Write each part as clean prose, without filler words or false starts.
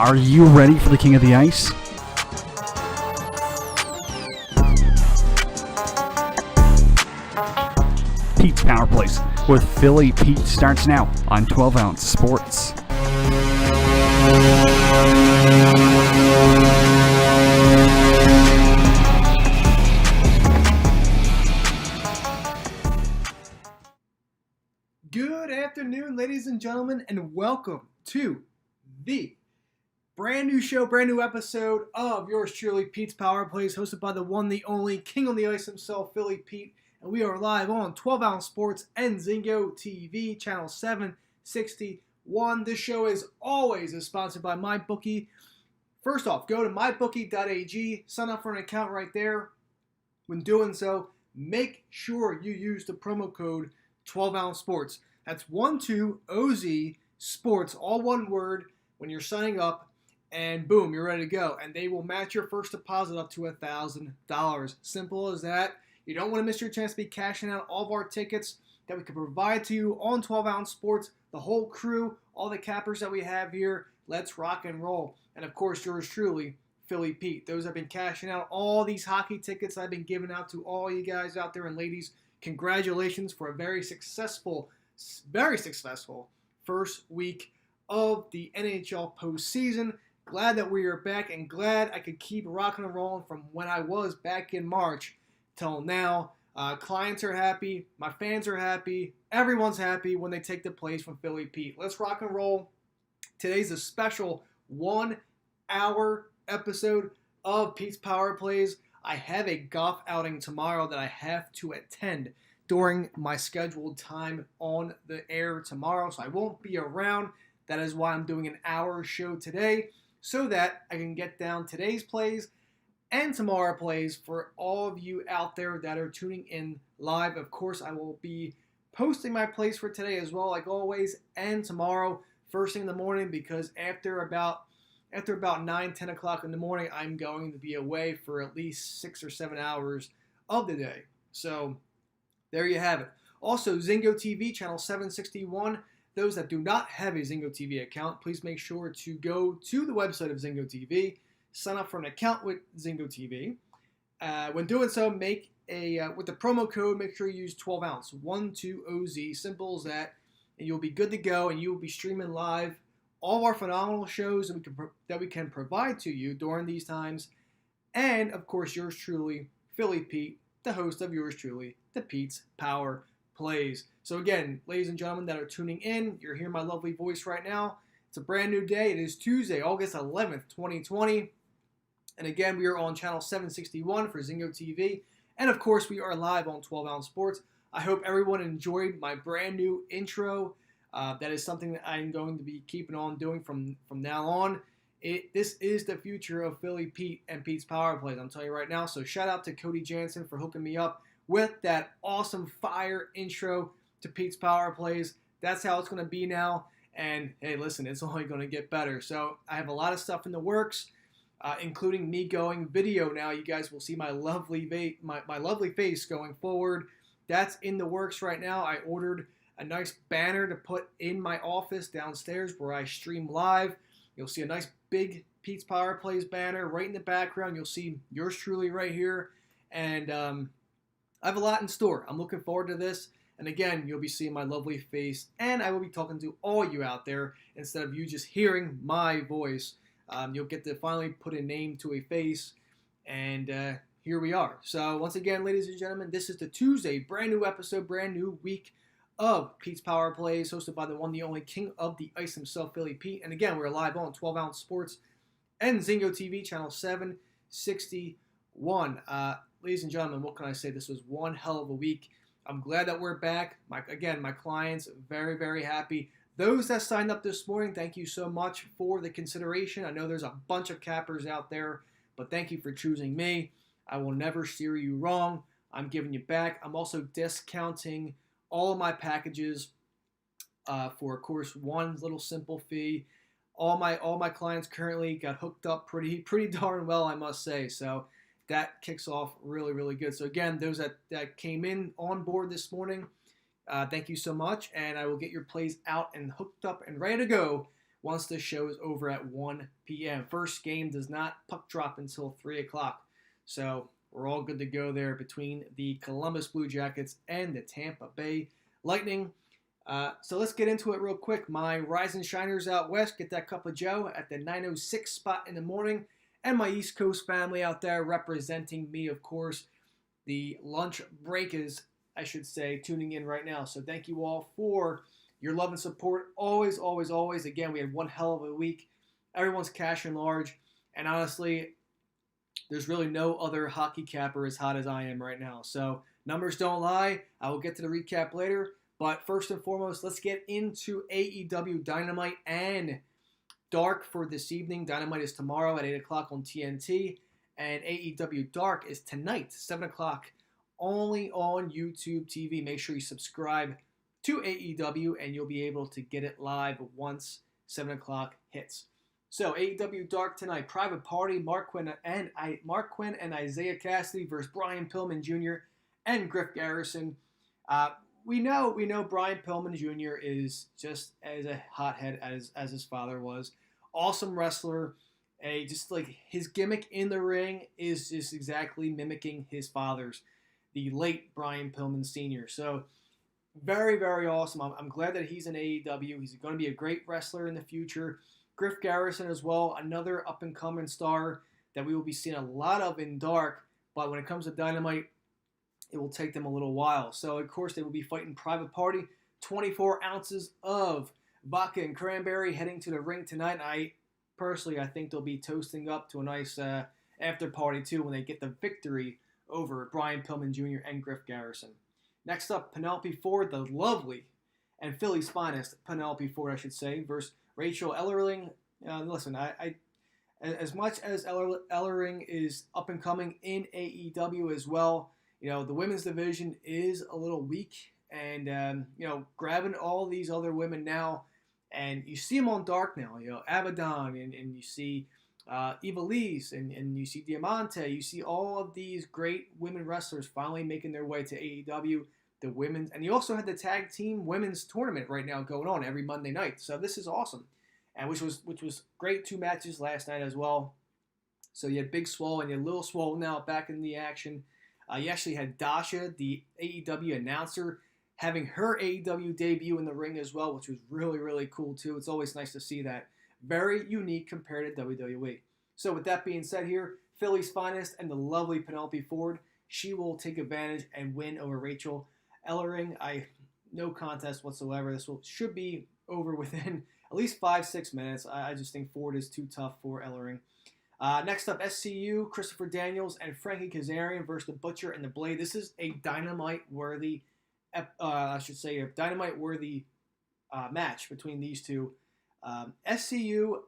Are you ready for the King of the Ice? Pete's Power Plays with Philly Pete starts now on 12 Ounce Sports. Good afternoon, ladies and gentlemen, and welcome to the brand new show, brand new episode of yours truly, Pete's Power Plays, hosted by the one, the only King on the Ice himself, Philly Pete. And we are live on 12 Ounce Sports and Zingo TV, channel 761. This show, as always, is sponsored by MyBookie. First off, go to mybookie.ag, sign up for an account right there. When doing so, make sure you use the promo code 12 Ounce Sports. That's 12OZ Sports, all one word, when you're signing up, and boom, you're ready to go. And they will match your first deposit up to $1,000. Simple as that. You don't want to miss your chance to be cashing out all of our tickets that we can provide to you on 12 Ounce Sports, the whole crew, all the cappers that we have here. Let's rock and roll. And of course, yours truly, Philly Pete. Those have been cashing out all these hockey tickets I've been giving out to all you guys out there, and ladies, congratulations for a very successful first week of the NHL postseason. Glad that we are back, and glad I could keep rocking and rolling from when I was back in March till now. Clients are happy, my fans are happy, everyone's happy when they take the place from Philly Pete. Let's rock and roll. Today's a special 1 hour episode of Pete's Power Plays. I have a golf outing tomorrow that I have to attend during my scheduled time on the air tomorrow, so I won't be around. That is why I'm doing an hour show today, so that I can get down today's plays and tomorrow plays for all of you out there that are tuning in live. Of course, I will be posting my plays for today as well, like always, and tomorrow first thing in the morning, because after about 9, 10 o'clock in the morning, I'm going to be away for at least 6 or 7 hours of the day. So there you have it. Also, Zingo TV, channel 761. Those that do not have a Zingo TV account, please make sure to go to the website of Zingo TV, sign up for an account with Zingo TV. When doing so, with the promo code, make sure you use 12 ounce, 12OZ, simple as that, and you'll be good to go, and you will be streaming live all of our phenomenal shows that we can provide to you during these times. And, of course, yours truly, Philly Pete, the host of yours truly, the Pete's Power Plays. So again, ladies and gentlemen that are tuning in, you're hearing my lovely voice right now. It's a brand new day. It is Tuesday, August 11th, 2020. And again, we are on channel 761 for Zingo TV. And of course, we are live on 12 Ounce Sports. I hope everyone enjoyed my brand new intro. That is something that I'm going to be keeping on doing from now on. This is the future of Philly Pete and Pete's Power Plays, I'm telling you right now. So shout out to Cody Jansen for hooking me up with that awesome fire intro to Pete's Power Plays. That's how it's going to be now. And hey, listen, it's only going to get better. So I have a lot of stuff in the works, including me going video now. You guys will see my lovely face going forward. That's in the works right now. I ordered a nice banner to put in my office downstairs where I stream live. You'll see a nice big Pete's Power Plays banner right in the background. You'll see yours truly right here. And I have a lot in store. I'm looking forward to this. And again, you'll be seeing my lovely face, and I will be talking to all you out there instead of you just hearing my voice. You'll get to finally put a name to a face, and here we are. So once again, ladies and gentlemen, this is the Tuesday, brand new episode, brand new week of Pete's Power Plays, hosted by the one, the only King of the Ice himself, Philly Pete. And again, we're live on 12 Ounce Sports and Zingo TV, channel 761. Ladies and gentlemen, what can I say? This was one hell of a week. I'm glad that we're back. My clients, very, very happy. Those that signed up this morning, thank you so much for the consideration. I know there's a bunch of cappers out there, but thank you for choosing me. I will never steer you wrong. I'm giving you back. I'm also discounting all of my packages for, of course, one little simple fee. All my clients currently got hooked up pretty darn well, I must say. So that kicks off really, really good. So again, those that came in on board this morning, thank you so much. And I will get your plays out and hooked up and ready to go once the show is over at 1 p.m. First game does not puck drop until 3 o'clock. So we're all good to go there between the Columbus Blue Jackets and the Tampa Bay Lightning. So let's get into it real quick. My Rising Shiners out west, get that cup of joe at the 9:06 spot in the morning. And my East Coast family out there representing me, of course, the lunch breakers, I should say, tuning in right now. So thank you all for your love and support. Always, always, always. Again, we had one hell of a week. Everyone's cashing large. And honestly, there's really no other hockey capper as hot as I am right now. So numbers don't lie. I will get to the recap later. But first and foremost, let's get into AEW Dynamite and Dark for this evening. Dynamite is tomorrow at 8 o'clock on TNT. And AEW Dark is tonight, 7 o'clock, only on YouTube TV. Make sure you subscribe to AEW and you'll be able to get it live once 7 o'clock hits. So AEW Dark tonight, Private Party, Mark Quinn and Isaiah Cassidy versus Brian Pillman Jr. and Griff Garrison. We know Brian Pillman Jr. is just as a hothead as his father was. Awesome wrestler. Just like his gimmick in the ring is just exactly mimicking his father's, the late Brian Pillman Sr. So very, very awesome. I'm glad that he's in AEW. He's going to be a great wrestler in the future. Griff Garrison as well, another up-and-coming star that we will be seeing a lot of in Dark. But when it comes to Dynamite, it will take them a little while. So, of course, they will be fighting Private Party. 24 ounces of vodka and cranberry heading to the ring tonight. I think they'll be toasting up to a nice after party, too, when they get the victory over Brian Pillman Jr. and Griff Garrison. Next up, Penelope Ford, the lovely and Philly's finest Penelope Ford, I should say, versus Rachel Ellering. Listen, as much as Ellering is up and coming in AEW as well, the women's division is a little weak, and grabbing all these other women now, and you see them on Dark now. Abaddon, and you see Ivelisse, and you see Diamante. You see all of these great women wrestlers finally making their way to AEW. The women's, and you also had the tag team women's tournament right now going on every Monday night. So this is awesome, and which was great. 2 matches last night as well. So you had Big Swole and you had Lil Swole now back in the action. You actually had Dasha, the AEW announcer, having her AEW debut in the ring as well, which was really, really cool too. It's always nice to see that. Very unique compared to WWE. So with that being said here, Philly's finest and the lovely Penelope Ford, she will take advantage and win over Rachel Ellering. No contest whatsoever. This should be over within at least 5-6 minutes. I just think Ford is too tough for Ellering. Next up, SCU, Christopher Daniels and Frankie Kazarian versus the Butcher and the Blade. This is a Dynamite-worthy, match between these two. SCU,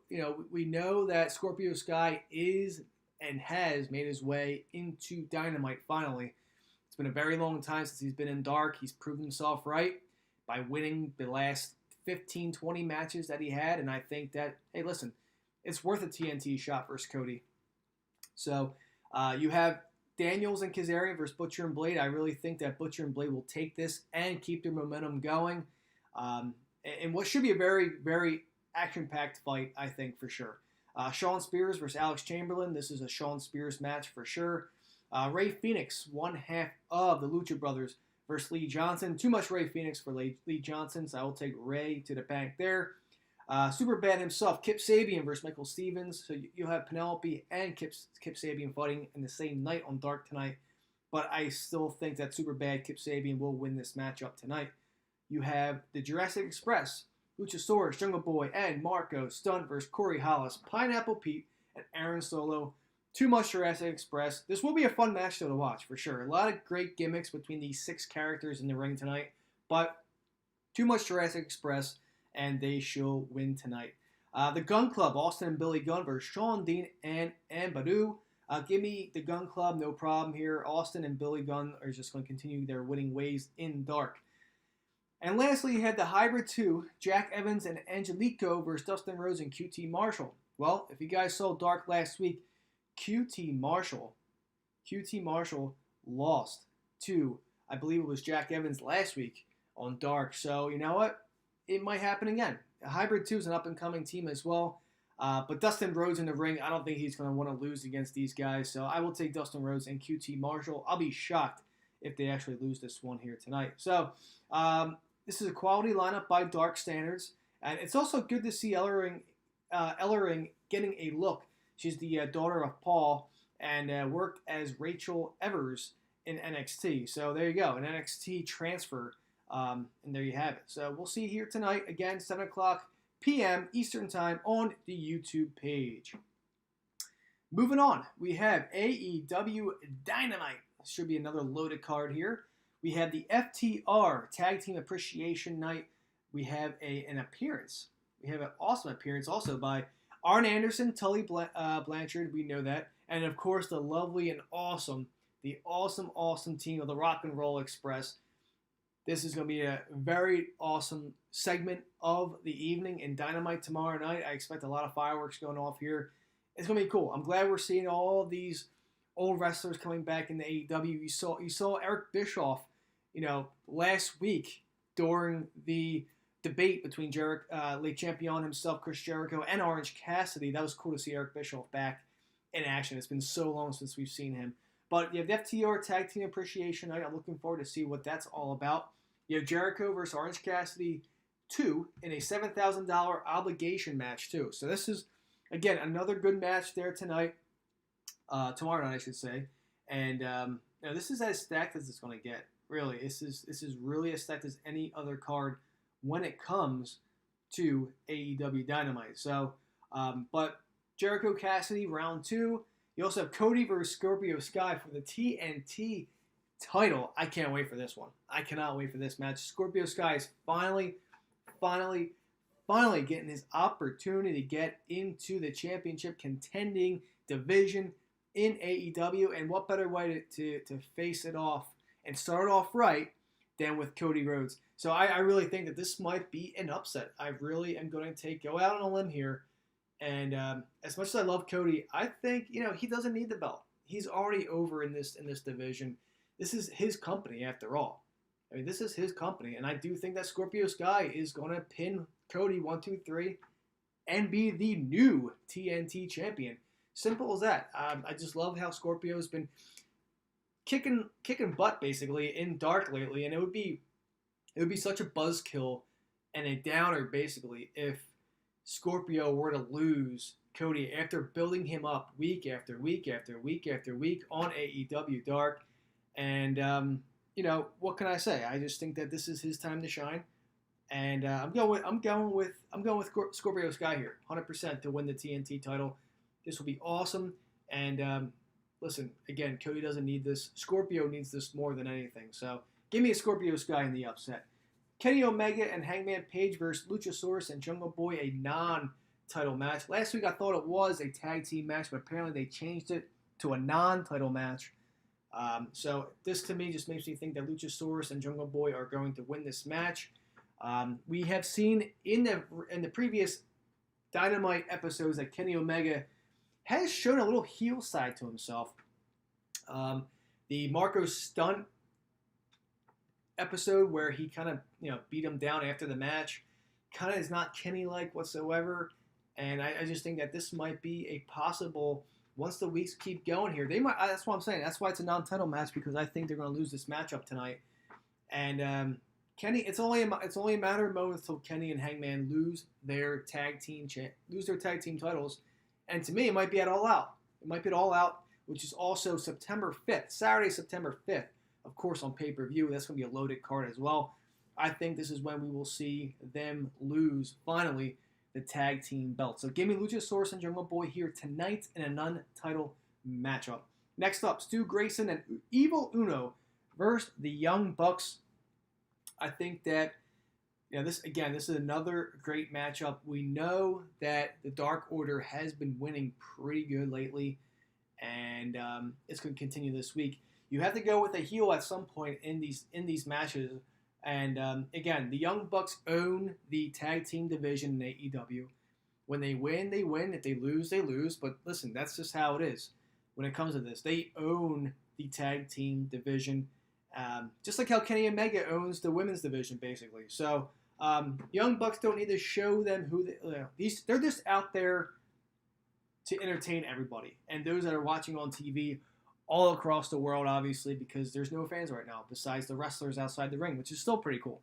we know that Scorpio Sky is and has made his way into Dynamite finally. It's been a very long time since he's been in Dark. He's proven himself right by winning the last 15, 20 matches that he had, and I think that, hey, listen, it's worth a TNT shot versus Cody. So you have Daniels and Kazarian versus Butcher and Blade. I really think that Butcher and Blade will take this and keep their momentum going. And what should be a very, very action-packed fight, I think, for sure. Shawn Spears versus Alex Chamberlain. This is a Shawn Spears match for sure. Ray Phoenix, one half of the Lucha Brothers, versus Lee Johnson. Too much Ray Phoenix for Lee Johnson, so I will take Ray to the bank there. Superbad himself, Kip Sabian versus Michael Stevens. So you'll have Penelope and Kip Sabian fighting in the same night on Dark tonight. But I still think that Superbad Kip Sabian will win this matchup tonight. You have the Jurassic Express, Luchasaurus, Jungle Boy, and Marco Stunt versus Corey Hollis, Pineapple Pete, and Aaron Solo. Too much Jurassic Express. This will be a fun match though to watch for sure. A lot of great gimmicks between these 6 characters in the ring tonight. But too much Jurassic Express, and they shall win tonight. The Gun Club, Austin and Billy Gunn versus Sean Dean and Badu. Give me the Gun Club, no problem here. Austin and Billy Gunn are just going to continue their winning ways in Dark. And lastly, you had the Hybrid 2, Jack Evans and Angelico versus Dustin Rhodes and QT Marshall. Well, if you guys saw Dark last week, QT Marshall lost to, I believe it was Jack Evans last week on Dark. So, you know what? It might happen again. Hybrid 2 is an up-and-coming team as well. But Dustin Rhodes in the ring, I don't think he's going to want to lose against these guys. So I will take Dustin Rhodes and QT Marshall. I'll be shocked if they actually lose this one here tonight. So this is a quality lineup by Dark Standards. And it's also good to see Ellering getting a look. She's the daughter of Paul and worked as Rachel Evers in NXT. So there you go, an NXT transfer. And there you have it. So we'll see here tonight, again, 7 o'clock p.m. Eastern Time on the YouTube page. Moving on, we have AEW Dynamite. Should be another loaded card here. We have the FTR Tag Team Appreciation Night. We have an appearance. We have an awesome appearance also by Arn Anderson, Tully Blanchard. We know that. And, of course, the lovely and awesome team of the Rock and Roll Express. This is going to be a very awesome segment of the evening in Dynamite tomorrow night. I expect a lot of fireworks going off here. It's going to be cool. I'm glad we're seeing all of these old wrestlers coming back in the AEW. You saw Eric Bischoff, last week during the debate between late champion himself, Chris Jericho, and Orange Cassidy. That was cool to see Eric Bischoff back in action. It's been so long since we've seen him. But you have the FTR Tag Team Appreciation Night. I'm looking forward to see what that's all about. You have Jericho versus Orange Cassidy 2 in a $7,000 obligation match too. So this is, again, another good match there tonight. Tomorrow night, I should say. And this is as stacked as it's going to get. Really, this is really as stacked as any other card when it comes to AEW Dynamite. So, but Jericho Cassidy round 2. You also have Cody versus Scorpio Sky for the TNT title. I can't wait for this one. I cannot wait for this match. Scorpio Sky is finally getting his opportunity to get into the championship contending division in AEW. And what better way to face it off and start off right than with Cody Rhodes. So I really think that this might be an upset. I really am going to go out on a limb here. And as much as I love Cody, I think, he doesn't need the belt. He's already over in this division. This is his company, after all. I mean, this is his company. And I do think that Scorpio Sky is going to pin Cody 1, 2, 3 and be the new TNT champion. Simple as that. I just love how Scorpio's been kicking butt, basically, in Dark lately. And it would be such a buzzkill and a downer, basically, if Scorpio were to lose Cody after building him up week after week after week after week on AEW Dark. And what can I say? I just think that this is his time to shine, and I'm going with Scorpio Sky here, 100% to win the TNT title. This will be awesome. And listen, again, Cody doesn't need this. Scorpio needs this more than anything. So give me a Scorpio Sky in the upset. Kenny Omega and Hangman Page versus Luchasaurus and Jungle Boy, a non-title match. Last week I thought it was a tag team match, but apparently they changed it to a non-title match. So this to me just makes me think that Luchasaurus and Jungle Boy are going to win this match. We have seen in the previous Dynamite episodes that Kenny Omega has shown a little heel side to himself. The Marco Stunt episode where he kind of beat him down after the match kind of is not Kenny-like whatsoever, and I just think that this might be a possible, once the weeks keep going here, they might. That's what I'm saying. That's why it's a non-title match, because I think they're going to lose this matchup tonight. And Kenny, it's only a matter of moments till Kenny and Hangman lose their tag team titles, and to me, it might be at All Out. It might be at All Out, which is also September 5th, Saturday, September 5th. Of course, on pay-per-view, that's going to be a loaded card as well. I think this is when we will see them lose, finally, the tag team belt. So give me Luchasaurus and Jungle Boy here tonight in a non-title matchup. Next up, Stu Grayson and Evil Uno versus the Young Bucks. I think that this is another great matchup. We know that the Dark Order has been winning pretty good lately, and it's going to continue this week. You have to go with a heel at some point in these matches. And again, the Young Bucks own the tag team division in AEW. When they win, they win. If they lose, they lose. But listen, that's just how it is when it comes to this. They own the tag team division, just like how Kenny Omega owns the women's division, basically. So Young Bucks don't need to show them who they're just out there to entertain everybody and those that are watching on TV all across the world, obviously, because there's no fans right now besides the wrestlers outside the ring, which is still pretty cool.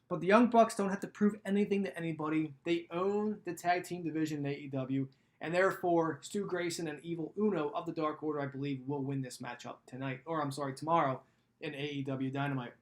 But the Young Bucks don't have to prove anything to anybody. They own the tag team division in AEW, and therefore Stu Grayson and Evil Uno of the Dark Order, I believe, will win this matchup tomorrow in AEW Dynamite.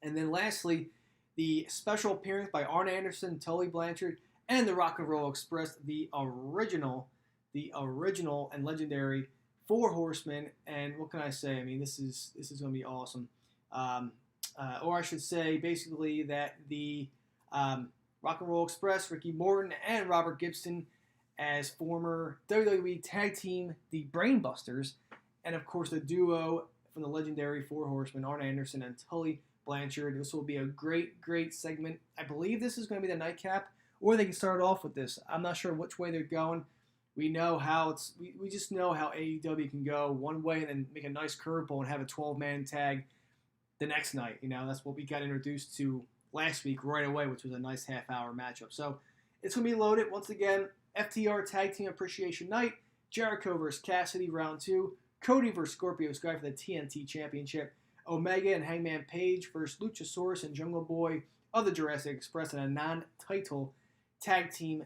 And then lastly, the special appearance by Arn Anderson, Tully Blanchard, and the Rock and Roll Express, the original and legendary Four Horsemen. And what can I say? I mean, this is going to be awesome. Or I should say, basically, that the Rock and Roll Express, Ricky Morton, and Robert Gibson as former WWE Tag Team, the Brainbusters, and of course the duo from the legendary Four Horsemen, Arn Anderson and Tully Blanchard. This will be a great segment. I believe this is going to be the nightcap, or they can start off with this. I'm not sure which way they're going. We know how we just know how AEW can go one way and then make a nice curveball and have a 12-man tag the next night. That's what we got introduced to last week right away, which was a nice half-hour matchup. So it's going to be loaded. Once again, FTR Tag Team Appreciation Night, Jericho vs. Cassidy Round 2, Cody vs. Scorpio Sky for the TNT Championship, Omega and Hangman Page versus Luchasaurus and Jungle Boy of the Jurassic Express in a non-title tag team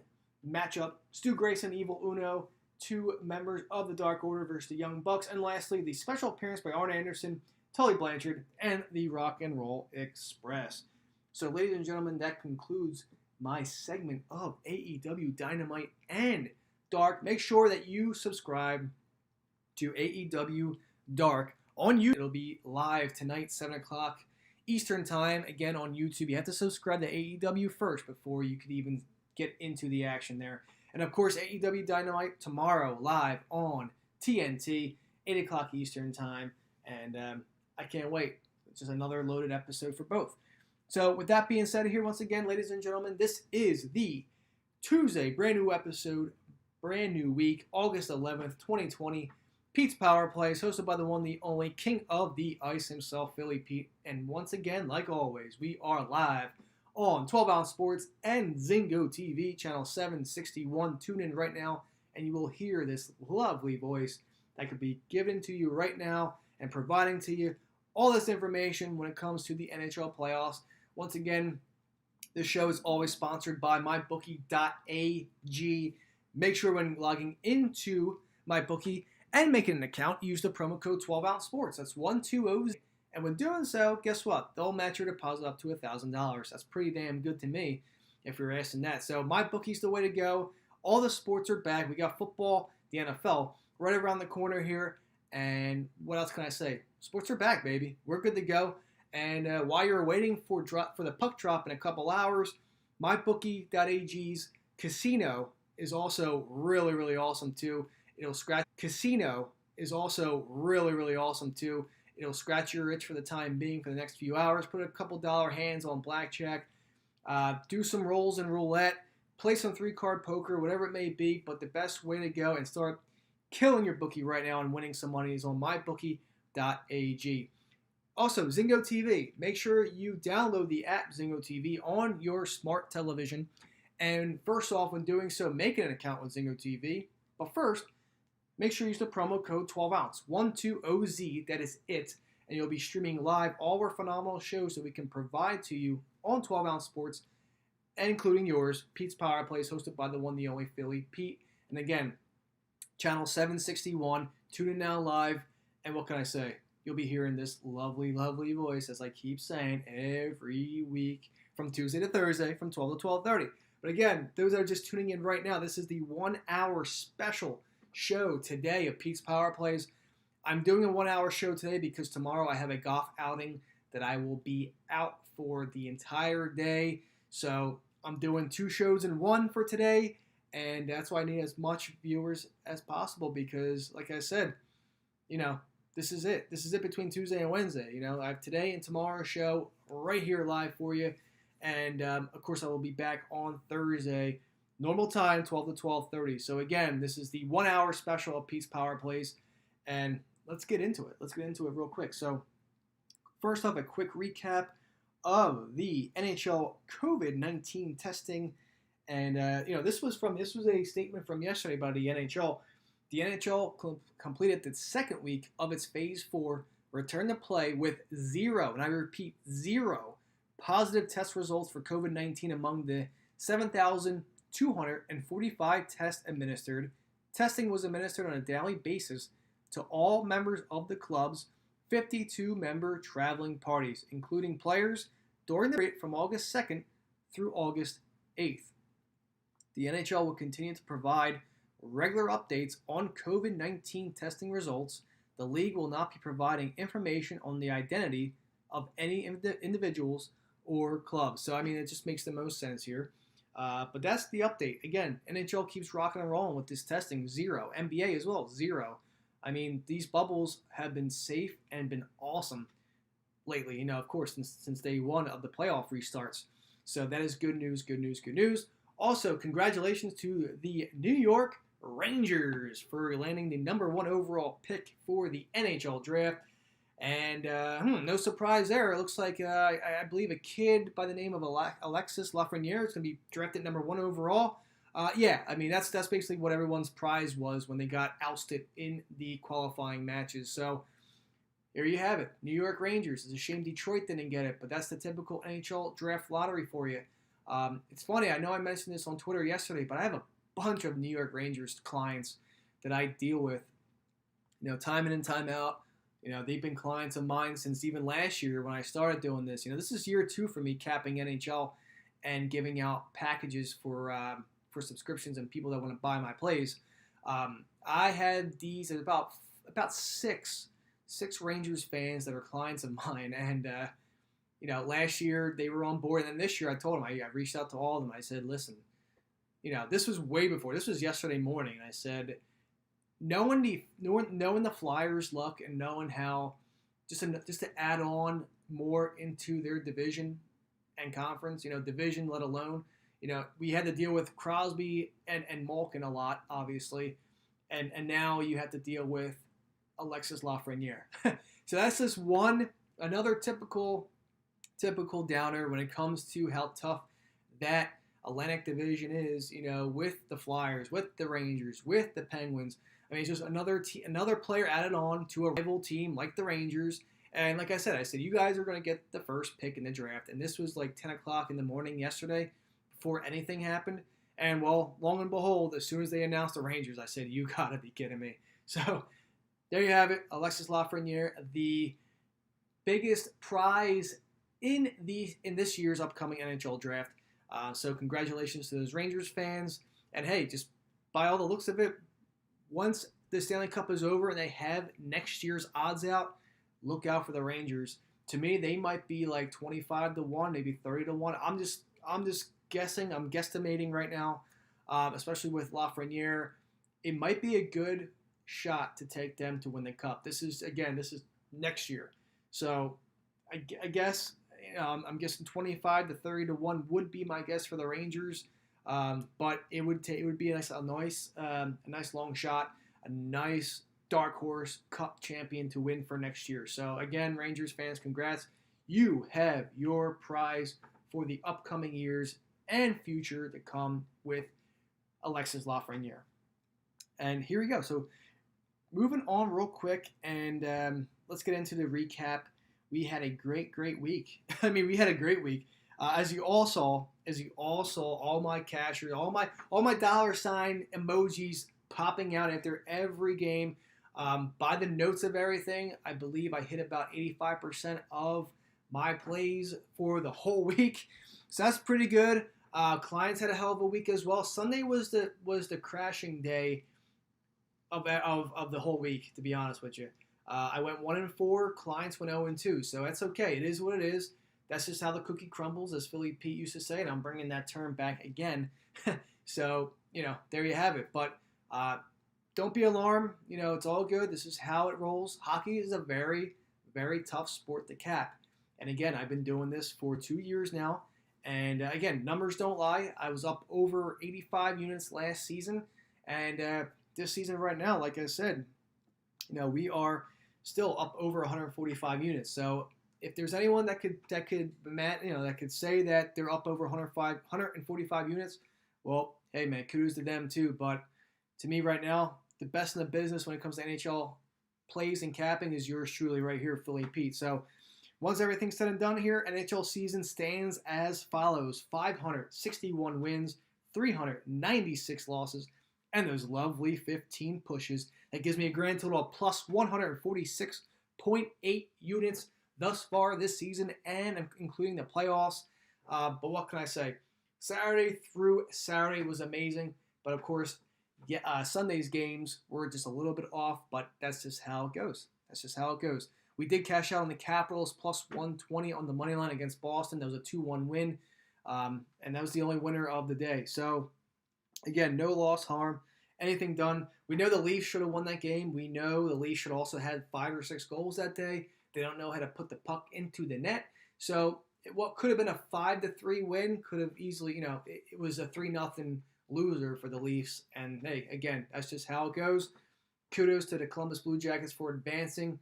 matchup, Stu Grayson, Evil Uno, two members of the Dark Order versus the Young Bucks, and lastly, the special appearance by Arn Anderson, Tully Blanchard, and the Rock and Roll Express. So, ladies and gentlemen, that concludes my segment of AEW Dynamite and Dark. Make sure that you subscribe to AEW Dark on YouTube. It'll be live tonight, 7 o'clock Eastern Time, again on YouTube. You have to subscribe to AEW first before you could even get into the action there. And of course, AEW Dynamite tomorrow, live on TNT, 8 o'clock Eastern Time. And I can't wait. It's just another loaded episode for both. So with that being said here, once again, ladies and gentlemen, this is the Tuesday, brand new episode, brand new week, August 11th, 2020. Pete's Power Plays, hosted by the one, the only, King of the Ice himself, Philly Pete. And once again, like always, we are live on 12 Ounce Sports and Zingo TV, channel 761. Tune in right now, and you will hear this lovely voice that could be given to you right now and providing to you all this information when it comes to the NHL playoffs. Once again, this show is always sponsored by MyBookie.ag. Make sure when logging into MyBookie and making an account, use the promo code 12OunceSports. That's 120. And when doing so, guess what? They'll match your deposit up to $1,000. That's pretty damn good to me, if you're asking that. So MyBookie's the way to go. All the sports are back. We got football, the NFL, right around the corner here. And what else can I say? Sports are back, baby. We're good to go. And while you're waiting for the puck drop in a couple hours, MyBookie.ag's casino is also really, really awesome too. It'll scratch your itch for the time being for the next few hours. Put a couple dollar hands on blackjack. Do some rolls in roulette. Play some 3-card poker, whatever it may be. But the best way to go and start killing your bookie right now and winning some money is on MyBookie.ag. Also, Zingo TV. Make sure you download the app Zingo TV on your smart television. And first off, when doing so, make an account with Zingo TV. But first, make sure you use the promo code 12ounce, 120Z, that is it. And you'll be streaming live all our phenomenal shows that we can provide to you on 12 Ounce Sports, including yours, Pete's Power Plays, hosted by the one, the only, Philly Pete. And again, channel 761, tune in now live. And what can I say? You'll be hearing this lovely, lovely voice, as I keep saying, every week from Tuesday to Thursday from 12 to 12:30. But again, those that are just tuning in right now, this is the 1-hour special show today of Pete's Power Plays. I'm doing a 1-hour show today because tomorrow I have a golf outing that I will be out for the entire day. So I'm doing 2 shows in one for today, and that's why I need as much viewers as possible because, like I said, this is it. This is it between Tuesday and Wednesday. I have today and tomorrow's show right here live for you. And, of course, I will be back on Thursday, normal time, 12 to 12:30. So, again, this is the 1-hour special of Pete's Power Plays. And let's get into it. Let's get into it real quick. So, first off, a quick recap of the NHL COVID-19 testing. And, this was a statement from yesterday by the NHL. The NHL completed the second week of its Phase 4 return to play with zero, and I repeat, zero positive test results for COVID-19 among the 7,245 tests administered. Testing was administered on a daily basis to all members of the club's 52-member traveling parties, including players, during the period from August 2nd through August 8th. The NHL will continue to provide regular updates on COVID-19 testing results. The league will not be providing information on the identity of any individuals or clubs. So, it just makes the most sense here. But that's the update. Again, NHL keeps rocking and rolling with this testing. Zero. NBA as well. Zero. These bubbles have been safe and been awesome lately, of course, since day one of the playoff restarts. So that is good news, good news, good news. Also, congratulations to the New York Rangers for landing the number 1 overall pick for the NHL draft. And no surprise there. It looks like, I believe, a kid by the name of Alexis Lafreniere is going to be drafted number 1 overall. That's basically what everyone's prize was when they got ousted in the qualifying matches. So there you have it. New York Rangers. It's a shame Detroit didn't get it, but that's the typical NHL draft lottery for you. It's funny. I know I mentioned this on Twitter yesterday, but I have a bunch of New York Rangers clients that I deal with, time in and time out. They've been clients of mine since even last year when I started doing this. This is year 2 for me capping NHL and giving out packages for subscriptions and people that want to buy my plays. I had these at about six Rangers fans that are clients of mine, and last year they were on board, and then this year I told them, I reached out to all of them. I said, listen, this was way before. This was yesterday morning. I said, knowing the Flyers' luck and knowing how just to add on more into their division and conference, division let alone, we had to deal with Crosby and Malkin a lot, obviously, and now you have to deal with Alexis Lafreniere. So that's just another typical downer when it comes to how tough that Atlantic Division is, with the Flyers, with the Rangers, with the Penguins. It's just another player added on to a rival team like the Rangers. And like I said, you guys are going to get the first pick in the draft. And this was like 10 o'clock in the morning yesterday before anything happened. And, well, long and behold, as soon as they announced the Rangers, I said, you got to be kidding me. So there you have it. Alexis Lafreniere, the biggest prize in this year's upcoming NHL draft. So congratulations to those Rangers fans. And, hey, just by all the looks of it, once the Stanley Cup is over and they have next year's odds out, look out for the Rangers. To me, they might be like 25-1, maybe 30-1. I'm just guessing. I'm guesstimating right now, especially with Lafreniere. It might be a good shot to take them to win the Cup. This is next year. So I guess I'm guessing 25-30-1 would be my guess for the Rangers. But it would be a nice long shot, a nice dark horse Cup champion to win for next year. So again, Rangers fans, congrats! You have your prize for the upcoming years and future to come with Alexis Lafreniere. And here we go. So moving on real quick, and let's get into the recap. We had a great week. We had a great week. As you all saw, all my cashers, all my dollar sign emojis popping out after every game. By the notes of everything, I believe I hit about 85% of my plays for the whole week, so that's pretty good. Clients had a hell of a week as well. Sunday was the crashing day of the whole week, to be honest with you. I went 1-4. Clients went 0-2, so that's okay. It is what it is. That's just how the cookie crumbles, as Philly Pete used to say, and I'm bringing that term back again. So, there you have it. But don't be alarmed. It's all good. This is how it rolls. Hockey is a very, very tough sport to cap. And again, I've been doing this for 2 years now. And again, numbers don't lie. I was up over 85 units last season. And this season right now, like I said, we are still up over 145 units. So if there's anyone that could that could say that they're up over 145 units, well, hey man, kudos to them too. But to me right now, the best in the business when it comes to NHL plays and capping is yours truly right here, Philly Pete. So once everything's said and done here, NHL season stands as follows: 561 wins, 396 losses, and those lovely 15 pushes. That gives me a grand total of plus 146.8 units thus far this season, and including the playoffs. But what can I say? Saturday through Saturday was amazing, but of course, Sunday's games were just a little bit off, but that's just how it goes. We did cash out on the Capitals plus 120 on the money line against Boston. That was a 2-1 win, and that was the only winner of the day. So, again, no loss, harm, anything done. We know the Leafs should have won that game. We know the Leafs should also had 5 or 6 goals that day. They don't know how to put the puck into the net. So what could have been a 5-3 win could have easily, it was a 3-0 loser for the Leafs. And hey, again, that's just how it goes. Kudos to the Columbus Blue Jackets for advancing.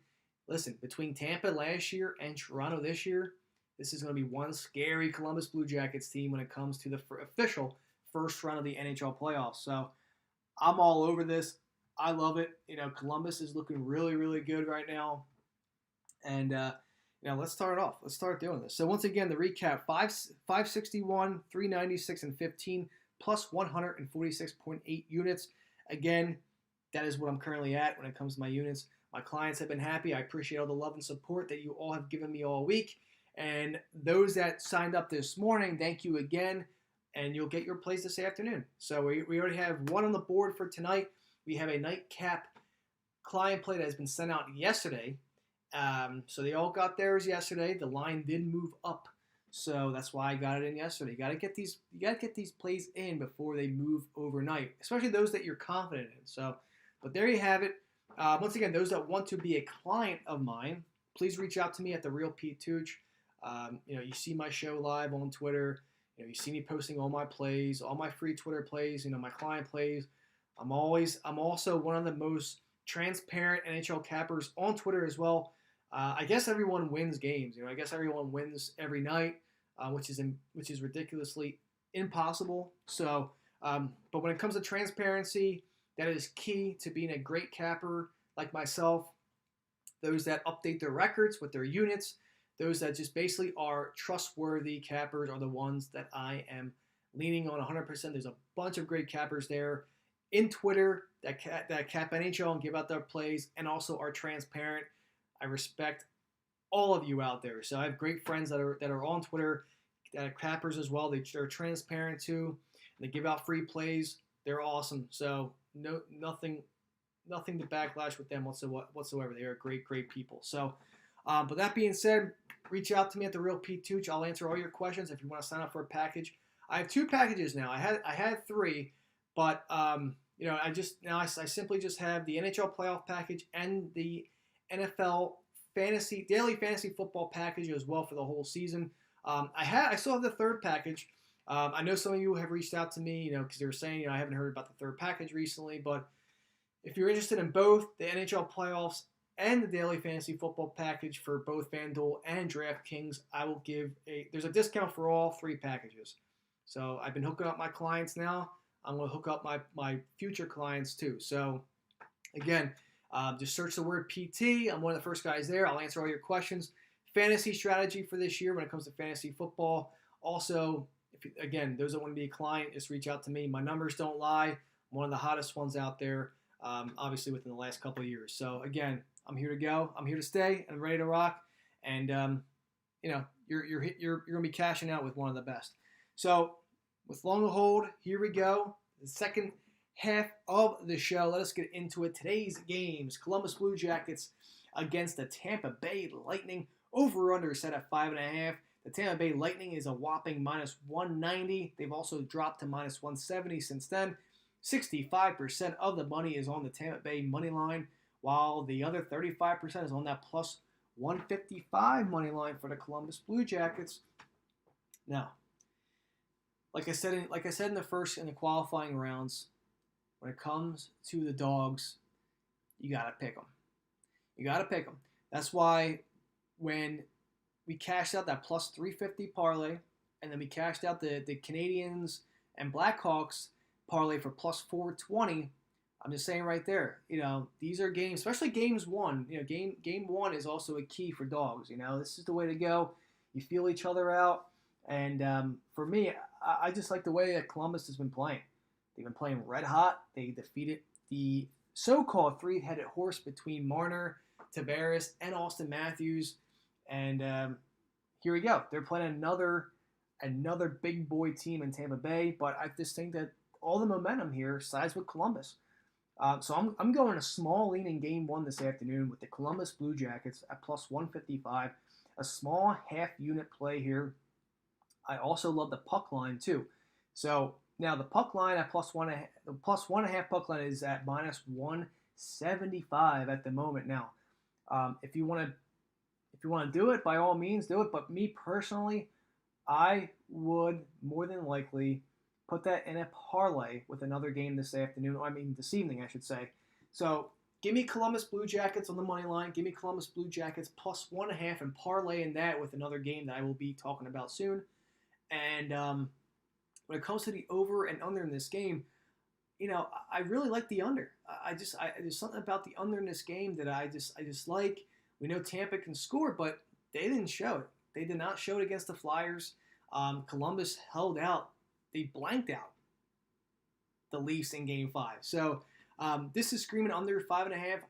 Listen, between Tampa last year and Toronto this year, this is going to be one scary Columbus Blue Jackets team when it comes to the official first round of the NHL playoffs. So I'm all over this. I love it. Columbus is looking really, really good right now. And, let's start it off. Let's start doing this. So once again, the recap: 561, 396, and 15, plus 146.8 units. Again, that is what I'm currently at when it comes to my units. My clients have been happy. I appreciate all the love and support that you all have given me all week. And those that signed up this morning, thank you again. And you'll get your plays this afternoon. So we already have one on the board for tonight. We have a nightcap client play that has been sent out yesterday. So they all got theirs yesterday. The line did move up, so that's why I got it in yesterday. You gotta get these plays in before they move overnight, especially those that you're confident in. So, but there you have it. Once again, those that want to be a client of mine, please reach out to me at the Real Pete Tooch. You see my show live on Twitter. You see me posting all my plays, all my free Twitter plays. My client plays. I'm also one of the most transparent NHL cappers on Twitter as well. I guess everyone wins games. I guess everyone wins every night, which is ridiculously impossible. So, but when it comes to transparency, that is key to being a great capper like myself. Those that update their records with their units, those that just basically are trustworthy cappers are the ones that I am leaning on 100%. There's a bunch of great cappers there in Twitter that cap NHL and give out their plays and also are transparent. I respect all of you out there. So I have great friends that are on Twitter that are cappers as well. They're transparent too. And they give out free plays. They're awesome. So nothing to backlash with them whatsoever. They are great people. So, but that being said, reach out to me at the Real Pete Tooch. I'll answer all your questions if you want to sign up for a package. I have 2 packages now. I had 3, but I simply just have the NHL playoff package and the NFL daily fantasy football package as well for the whole season. I still have the 3rd package. I know some of you have reached out to me, because they were saying, I haven't heard about the 3rd package recently, but if you're interested in both the NHL playoffs and the daily fantasy football package for both FanDuel and DraftKings, I will there's a discount for all 3 packages. So I've been hooking up my clients now. I'm going to hook up my future clients too. So again, just search the word PT. I'm one of the first guys there. I'll answer all your questions. Fantasy strategy for this year when it comes to fantasy football. Also, those that want to be a client, just reach out to me. My numbers don't lie. I'm one of the hottest ones out there, obviously within the last couple of years. So again, I'm here to go. I'm here to stay. I'm ready to rock. And you're going to be cashing out with one of the best. So with long hold, here we go. The second half of the show. Let us get into it. Today's games: Columbus Blue Jackets against the Tampa Bay Lightning. Over/under set at 5.5. The Tampa Bay Lightning is a whopping minus 190. They've also dropped to minus 170 since then. 65% of the money is on the Tampa Bay money line, while the other 35% is on that plus 155 money line for the Columbus Blue Jackets. Now, like I said in the qualifying rounds, when it comes to the dogs, you got to pick them. That's why when we cashed out that plus 350 parlay, and then we cashed out the Canadians and Blackhawks parlay for plus 420. I'm just saying right there, these are games, especially games one. Game one is also a key for dogs. This is the way to go. You feel each other out, and for me, I just like the way that Columbus has been playing. They've been playing red hot. They defeated the so-called three-headed horse between Marner, Tavares, and Austin Matthews, and here we go. They're playing another big boy team in Tampa Bay, but I just think that all the momentum here sides with Columbus. So I'm going a small lean in game one this afternoon with the Columbus Blue Jackets at plus 155. A small half unit play here. I also love the puck line too. So now the puck line at plus 1.5 puck line is at minus 175 at the moment. Now, if you want to do it, by all means do it. But me personally, I would more than likely put that in a parlay with another game this evening, I should say. So give me Columbus Blue Jackets on the money line. Give me Columbus Blue Jackets plus 1.5 and parlay in that with another game that I will be talking about soon. And when it comes to the over and under in this game, I really like the under. There's something about the under in this game that I just like. We know Tampa can score, but they didn't show it. They did not show it against the Flyers. Columbus held out. They blanked out the Leafs in Game 5. So this is screaming under 5.5.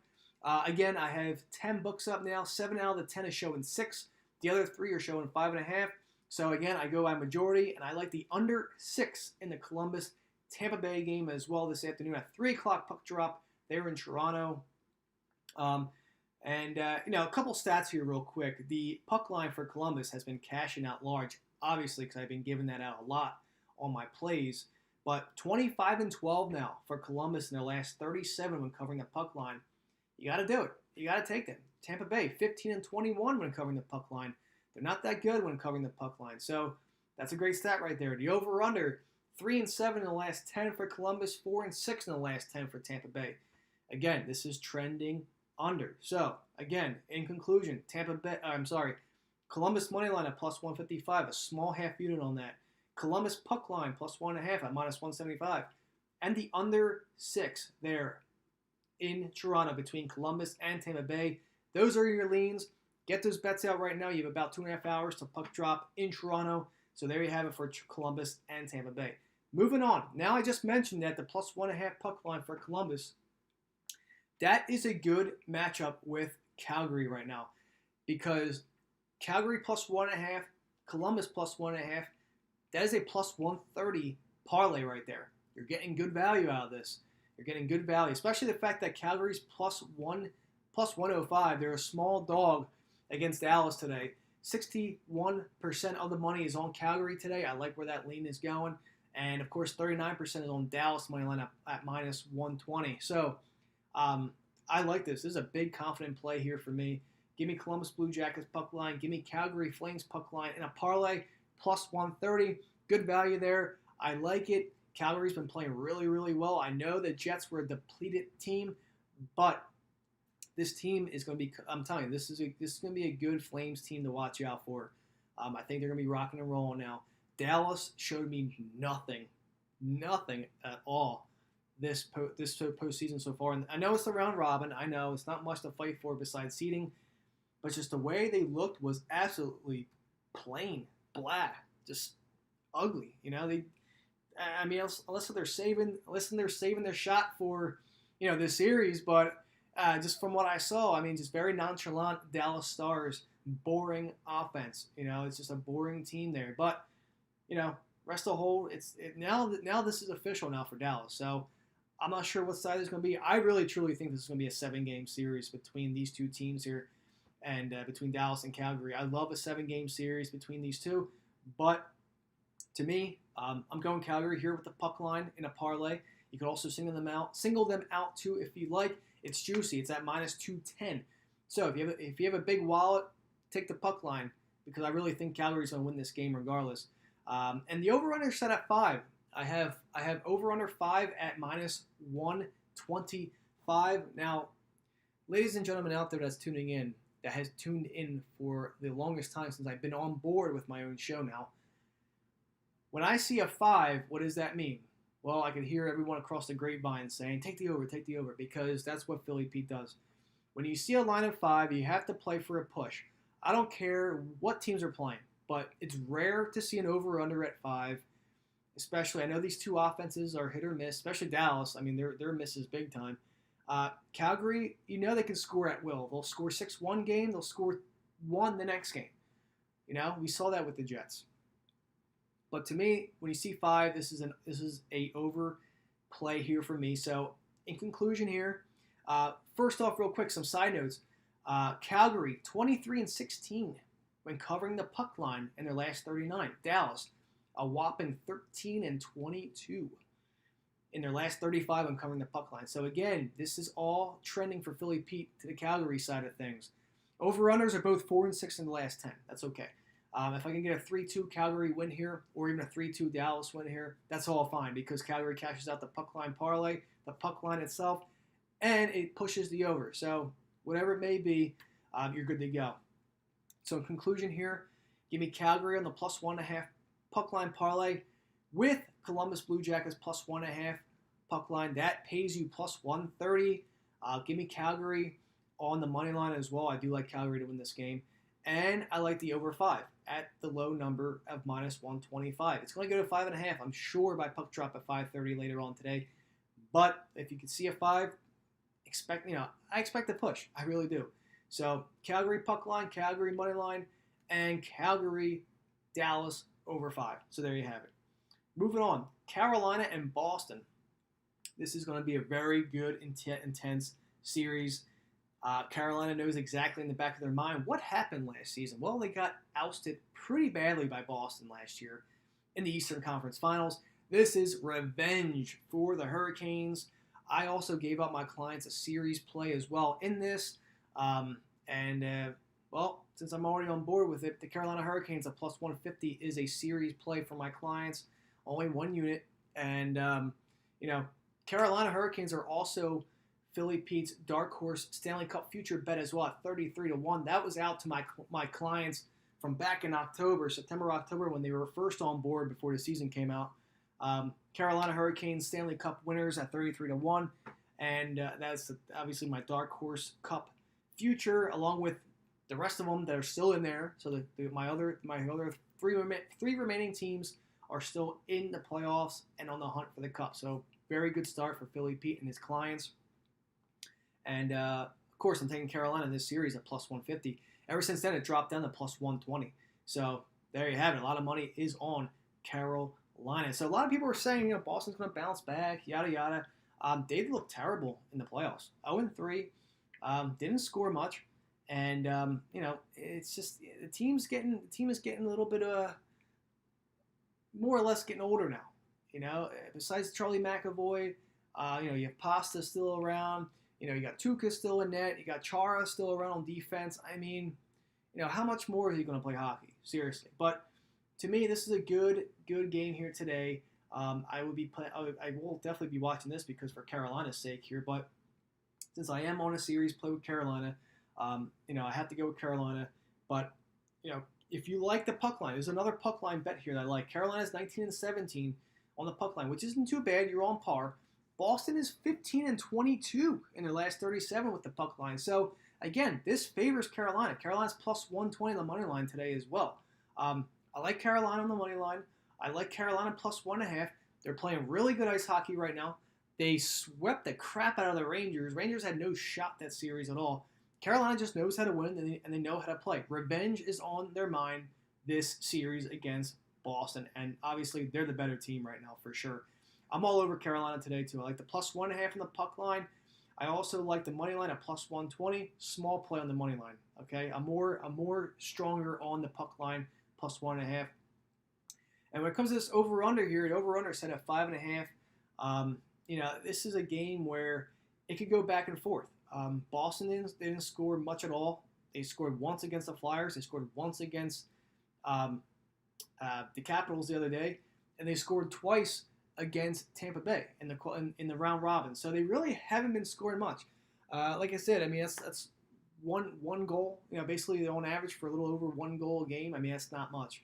Again, I have 10 books up now. 7 out of the 10 is showing 6. The other 3 are showing 5.5. So again, I go by majority, and I like the under 6 in the Columbus Tampa Bay game as well this afternoon at 3 o'clock puck drop. They're in Toronto. A couple stats here real quick. The puck line for Columbus has been cashing out large, obviously, because I've been giving that out a lot on my plays. But 25-12 now for Columbus in their last 37 when covering the puck line. You got to do it. You got to take them. Tampa Bay, 15-21 when covering the puck line. They're not that good when covering the puck line. So that's a great stat right there. The over-under, 3-7 in the last 10 for Columbus, 4-6 in the last 10 for Tampa Bay. Again, this is trending under. So, again, in conclusion, Columbus money line at plus 155, a small half unit on that. Columbus puck line plus 1.5 at minus 175. And the under 6 there in Toronto between Columbus and Tampa Bay. Those are your leans. Get those bets out right now. You have about 2.5 hours to puck drop in Toronto. So there you have it for Columbus and Tampa Bay. Moving on. Now I just mentioned that the plus 1.5 puck line for Columbus. That is a good matchup with Calgary right now. Because Calgary plus 1.5, Columbus plus 1.5, that is a plus 130 parlay right there. You're getting good value out of this. You're getting good value, especially the fact that Calgary's plus 105. They're a small dog against Dallas today. 61% of the money is on Calgary today. I like where that lean is going. And, of course, 39% is on Dallas money line at minus 120. So, I like this. This is a big confident play here for me. Give me Columbus Blue Jackets puck line. Give me Calgary Flames puck line in a parlay plus 130. Good value there. I like it. Calgary's been playing really, really well. I know the Jets were a depleted team, but this team is going to be, I'm telling you, this is going to be a good Flames team to watch out for. I think they're going to be rocking and rolling now. Dallas showed me nothing at all this postseason so far. And I know it's the round robin. I know it's not much to fight for besides seeding, but just the way they looked was absolutely plain, blah, just ugly. Unless they're saving their shot for, this series, but just from what I saw, just very nonchalant Dallas Stars, boring offense. It's just a boring team there. But, rest of the whole, now this is official now for Dallas. So I'm not sure what side it's going to be. I really, truly think this is going to be a 7-game series between these two teams here and between Dallas and Calgary. I love a 7-game series between these two. But to me, I'm going Calgary here with the puck line in a parlay. You can also single them out too if you like. It's juicy. It's at minus 210. So if you have a big wallet, take the puck line because I really think Calgary's going to win this game regardless. And the over/under set at 5. I have over/under 5 at minus 125. Now, ladies and gentlemen out there that's tuning in, that has tuned in for the longest time since I've been on board with my own show now. When I see a 5, what does that mean? Well, I can hear everyone across the grapevine saying, take the over, because that's what Philly Pete does. When you see a line of 5, you have to play for a push. I don't care what teams are playing, but it's rare to see an over-under at 5, especially, I know these two offenses are hit or miss, especially Dallas. I mean, they're misses big time. Calgary, you know they can score at will. They'll score 6 one game, they'll score 1 the next game. You know, we saw that with the Jets. But to me, when you see 5, this is a over play here for me. So in conclusion here, first off, real quick, some side notes. Calgary 23-16 when covering the puck line in their last 39. Dallas a whopping 13-22 in their last 35 when covering the puck line. So again, this is all trending for Philly Pete to the Calgary side of things. Over-unders are both 4-6 in the last 10. That's okay. If I can get a 3-2 Calgary win here, or even a 3-2 Dallas win here, that's all fine because Calgary cashes out the puck line parlay, the puck line itself, and it pushes the over. So whatever it may be, you're good to go. So in conclusion here, give me Calgary on the plus 1.5 puck line parlay with Columbus Blue Jackets plus 1.5 puck line. That pays you plus 130. Give me Calgary on the money line as well. I do like Calgary to win this game. And I like the over 5 at the low number of minus 125. It's going to go to 5.5, I'm sure, by puck drop at 5:30 later on today. But if you can see a 5, I expect a push. I really do. So Calgary puck line, Calgary money line, and Calgary Dallas over 5. So there you have it. Moving on, Carolina and Boston. This is going to be a very good, intense series. Carolina knows exactly in the back of their mind what happened last season. Well, they got ousted pretty badly by Boston last year in the Eastern Conference Finals. This is revenge for the Hurricanes. I also gave out my clients a series play as well in this. Since I'm already on board with it, the Carolina Hurricanes at plus 150 is a series play for my clients. Only one unit. And, Carolina Hurricanes are also Philly Pete's dark horse Stanley Cup future bet as well at 33-1. That was out to my clients from back in September, October, when they were first on board before the season came out. Carolina Hurricanes Stanley Cup winners at 33-1, and that's obviously my dark horse cup future, along with the rest of them that are still in there. So my other three remaining teams are still in the playoffs and on the hunt for the cup. So very good start for Philly Pete and his clients. And, of course, I'm taking Carolina in this series at plus 150. Ever since then, it dropped down to plus 120. So there you have it. A lot of money is on Carolina. So a lot of people are saying, Boston's going to bounce back, yada, yada. They looked terrible in the playoffs. 0-3, didn't score much. And, it's just the team is getting a little bit more or less getting older now. Besides Charlie McAvoy, you have Pasta still around. You got Tuukka still in net. You got Chara still around on defense. I mean, how much more is he going to play hockey? Seriously. But to me, this is a good game here today. I will definitely be watching this because for Carolina's sake here. But since I am on a series play with Carolina, I have to go with Carolina. But if you like the puck line, there's another puck line bet here that I like. Carolina's 19-17 on the puck line, which isn't too bad. You're on par. Boston is 15-22 in their last 37 with the puck line. So, again, this favors Carolina. Carolina's plus 120 on the money line today as well. I like Carolina on the money line. I like Carolina plus 1.5. They're playing really good ice hockey right now. They swept the crap out of the Rangers. Rangers had no shot that series at all. Carolina just knows how to win, and they know how to play. Revenge is on their mind this series against Boston, and obviously they're the better team right now for sure. I'm all over Carolina today, too. I like the plus 1.5 on the puck line. I also like the money line at plus 120. Small play on the money line. Okay, I'm more stronger on the puck line, plus 1.5. And when it comes to this over/under here, the over/under set at 5.5. This is a game where it could go back and forth. Boston didn't score much at all. They scored once against the Flyers. They scored once against the Capitals the other day, and they scored twice against Tampa Bay in the round robin. So they really haven't been scoring much. Like I said, I mean that's one goal. Basically they're on average for a little over 1 goal a game. I mean, that's not much.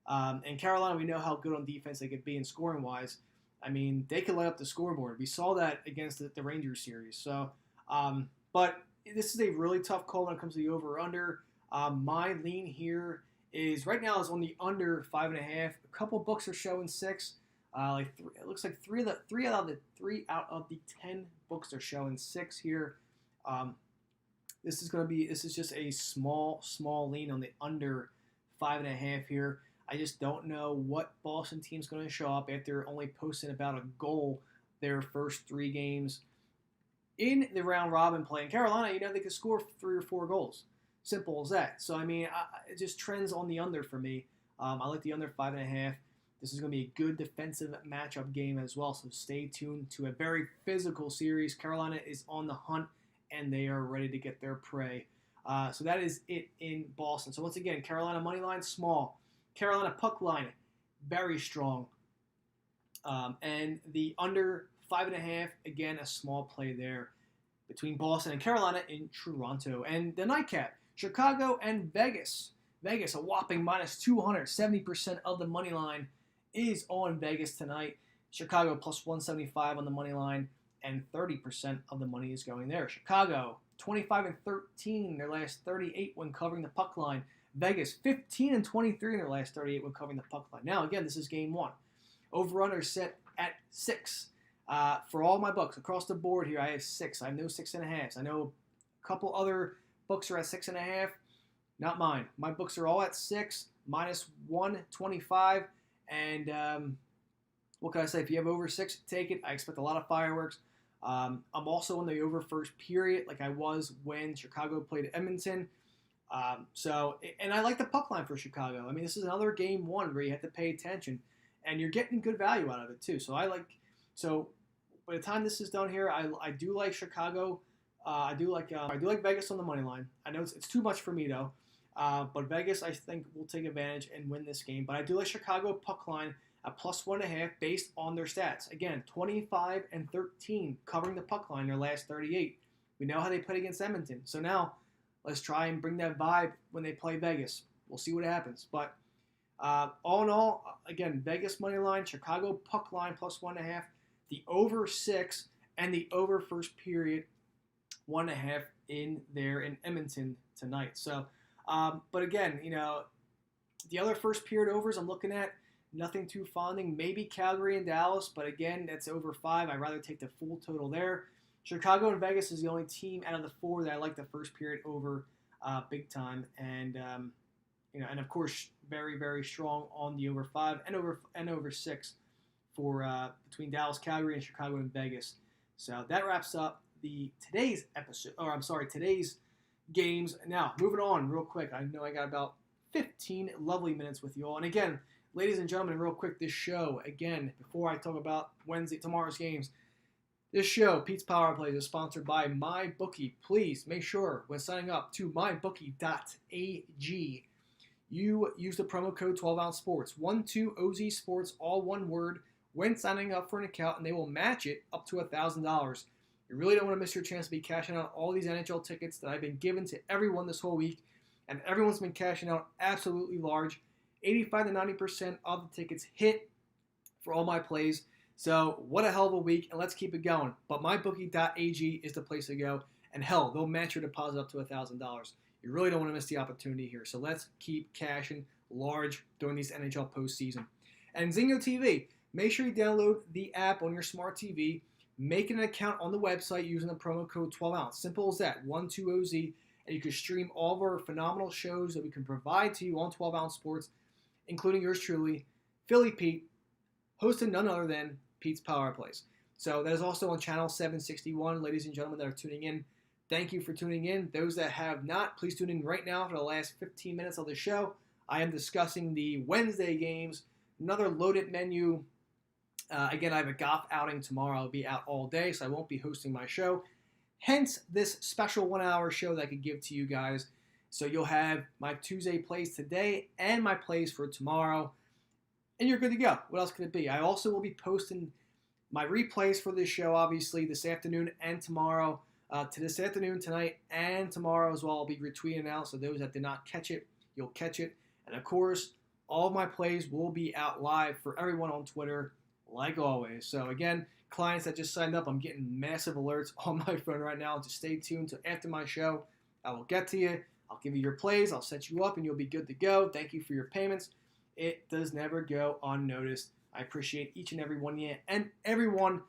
And Carolina, we know how good on defense they could be in scoring wise. I mean, they could light up the scoreboard. We saw that against the Rangers series. So, but this is a really tough call when it comes to the over or under. My lean here is right now is on the under 5.5. A couple books are showing 6. It looks like three out of the 10 books are showing 6 here. This is just a small lean on the under 5.5 here. I just don't know what Boston team's going to show up after only posting about a goal their first 3 games in the round robin play. In Carolina, they could score 3 or 4 goals. Simple as that. So, I mean, it just trends on the under for me. I like the under 5.5. This is going to be a good defensive matchup game as well, so stay tuned to a very physical series. Carolina is on the hunt, and they are ready to get their prey. So that is it in Boston. So once again, Carolina money line, small. Carolina puck line, very strong. And the under 5.5, again, a small play there between Boston and Carolina in Toronto. And the nightcap, Chicago and Vegas. Vegas, a whopping minus 200, 70% of the money line is on Vegas tonight. Chicago plus 175 on the money line, and 30% of the money is going there. Chicago, 25-13, their last 38 when covering the puck line. Vegas, 15-23 in their last 38 when covering the puck line. Now, again, this is game 1. Over-under set at 6. For all my books, across the board here, I have 6. I have no 6.5s. I know a couple other books are at 6.5. Not mine. My books are all at 6, minus 125. And what can I say? If you have over 6, take it. I expect a lot of fireworks. I'm also on the over first period, like I was when Chicago played Edmonton. And I like the puck line for Chicago. I mean, this is another game 1 where you have to pay attention, and you're getting good value out of it too. So by the time this is done here, I do like Chicago. I do like Vegas on the money line. I know it's too much for me though. But Vegas, I think, will take advantage and win this game. But I do like Chicago puck line at plus 1.5 based on their stats. Again, 25-13 covering the puck line their last 38. We know how they played against Edmonton. So now let's try and bring that vibe when they play Vegas. We'll see what happens. But all in all, again, Vegas money line, Chicago puck line plus 1.5, the over 6, and the over first period 1.5 in there in Edmonton tonight. So. But again, the other first period overs I'm looking at, nothing too fonding. Maybe Calgary and Dallas, but again, that's over 5. I'd rather take the full total there. Chicago and Vegas is the only team out of the 4 that I like the first period over big time. And, and of course, very, very strong on the over 5 and over 6 for between Dallas, Calgary, and Chicago and Vegas. So that wraps up today's games. Now, moving on real quick. I know I got about 15 lovely minutes with you all. And again, ladies and gentlemen, real quick, this show, again, before I talk about tomorrow's games, this show, Pete's Power Plays, is sponsored by MyBookie. Please make sure when signing up to mybookie.ag, you use the promo code 12ounce sports, 12OZ sports, all one word, when signing up for an account, and they will match it up to $1,000. You really don't want to miss your chance to be cashing out all these NHL tickets that I've been giving to everyone this whole week. And everyone's been cashing out absolutely large. 85 to 90% of the tickets hit for all my plays. So what a hell of a week, and let's keep it going. But mybookie.ag is the place to go. And hell, they'll match your deposit up to $1,000. You really don't want to miss the opportunity here. So let's keep cashing large during these NHL postseason. And Zingo TV, make sure you download the app on your smart TV. Make an account on the website using the promo code 12ounce. Simple as that, 12OZ. And you can stream all of our phenomenal shows that we can provide to you on 12ounce sports, including yours truly, Philly Pete, hosted none other than Pete's Power Plays. So that is also on channel 761, ladies and gentlemen that are tuning in. Thank you for tuning in. Those that have not, please tune in right now for the last 15 minutes of the show. I am discussing the Wednesday games, another loaded menu. Again, I have a golf outing tomorrow. I'll be out all day, so I won't be hosting my show. Hence, this special 1-hour show that I could give to you guys. So you'll have my Tuesday plays today and my plays for tomorrow. And you're good to go. What else could it be? I also will be posting my replays for this show, obviously, this afternoon and tomorrow. to this afternoon, tonight, and tomorrow as well. I'll be retweeting out, so those that did not catch it, you'll catch it. And of course, all of my plays will be out live for everyone on Twitter, like always. So again, clients that just signed up, I'm getting massive alerts on my phone right now. Just stay tuned to after my show. I will get to you. I'll give you your plays. I'll set you up, and you'll be good to go. Thank you for your payments. It does never go unnoticed. I appreciate each and every one of you and everyone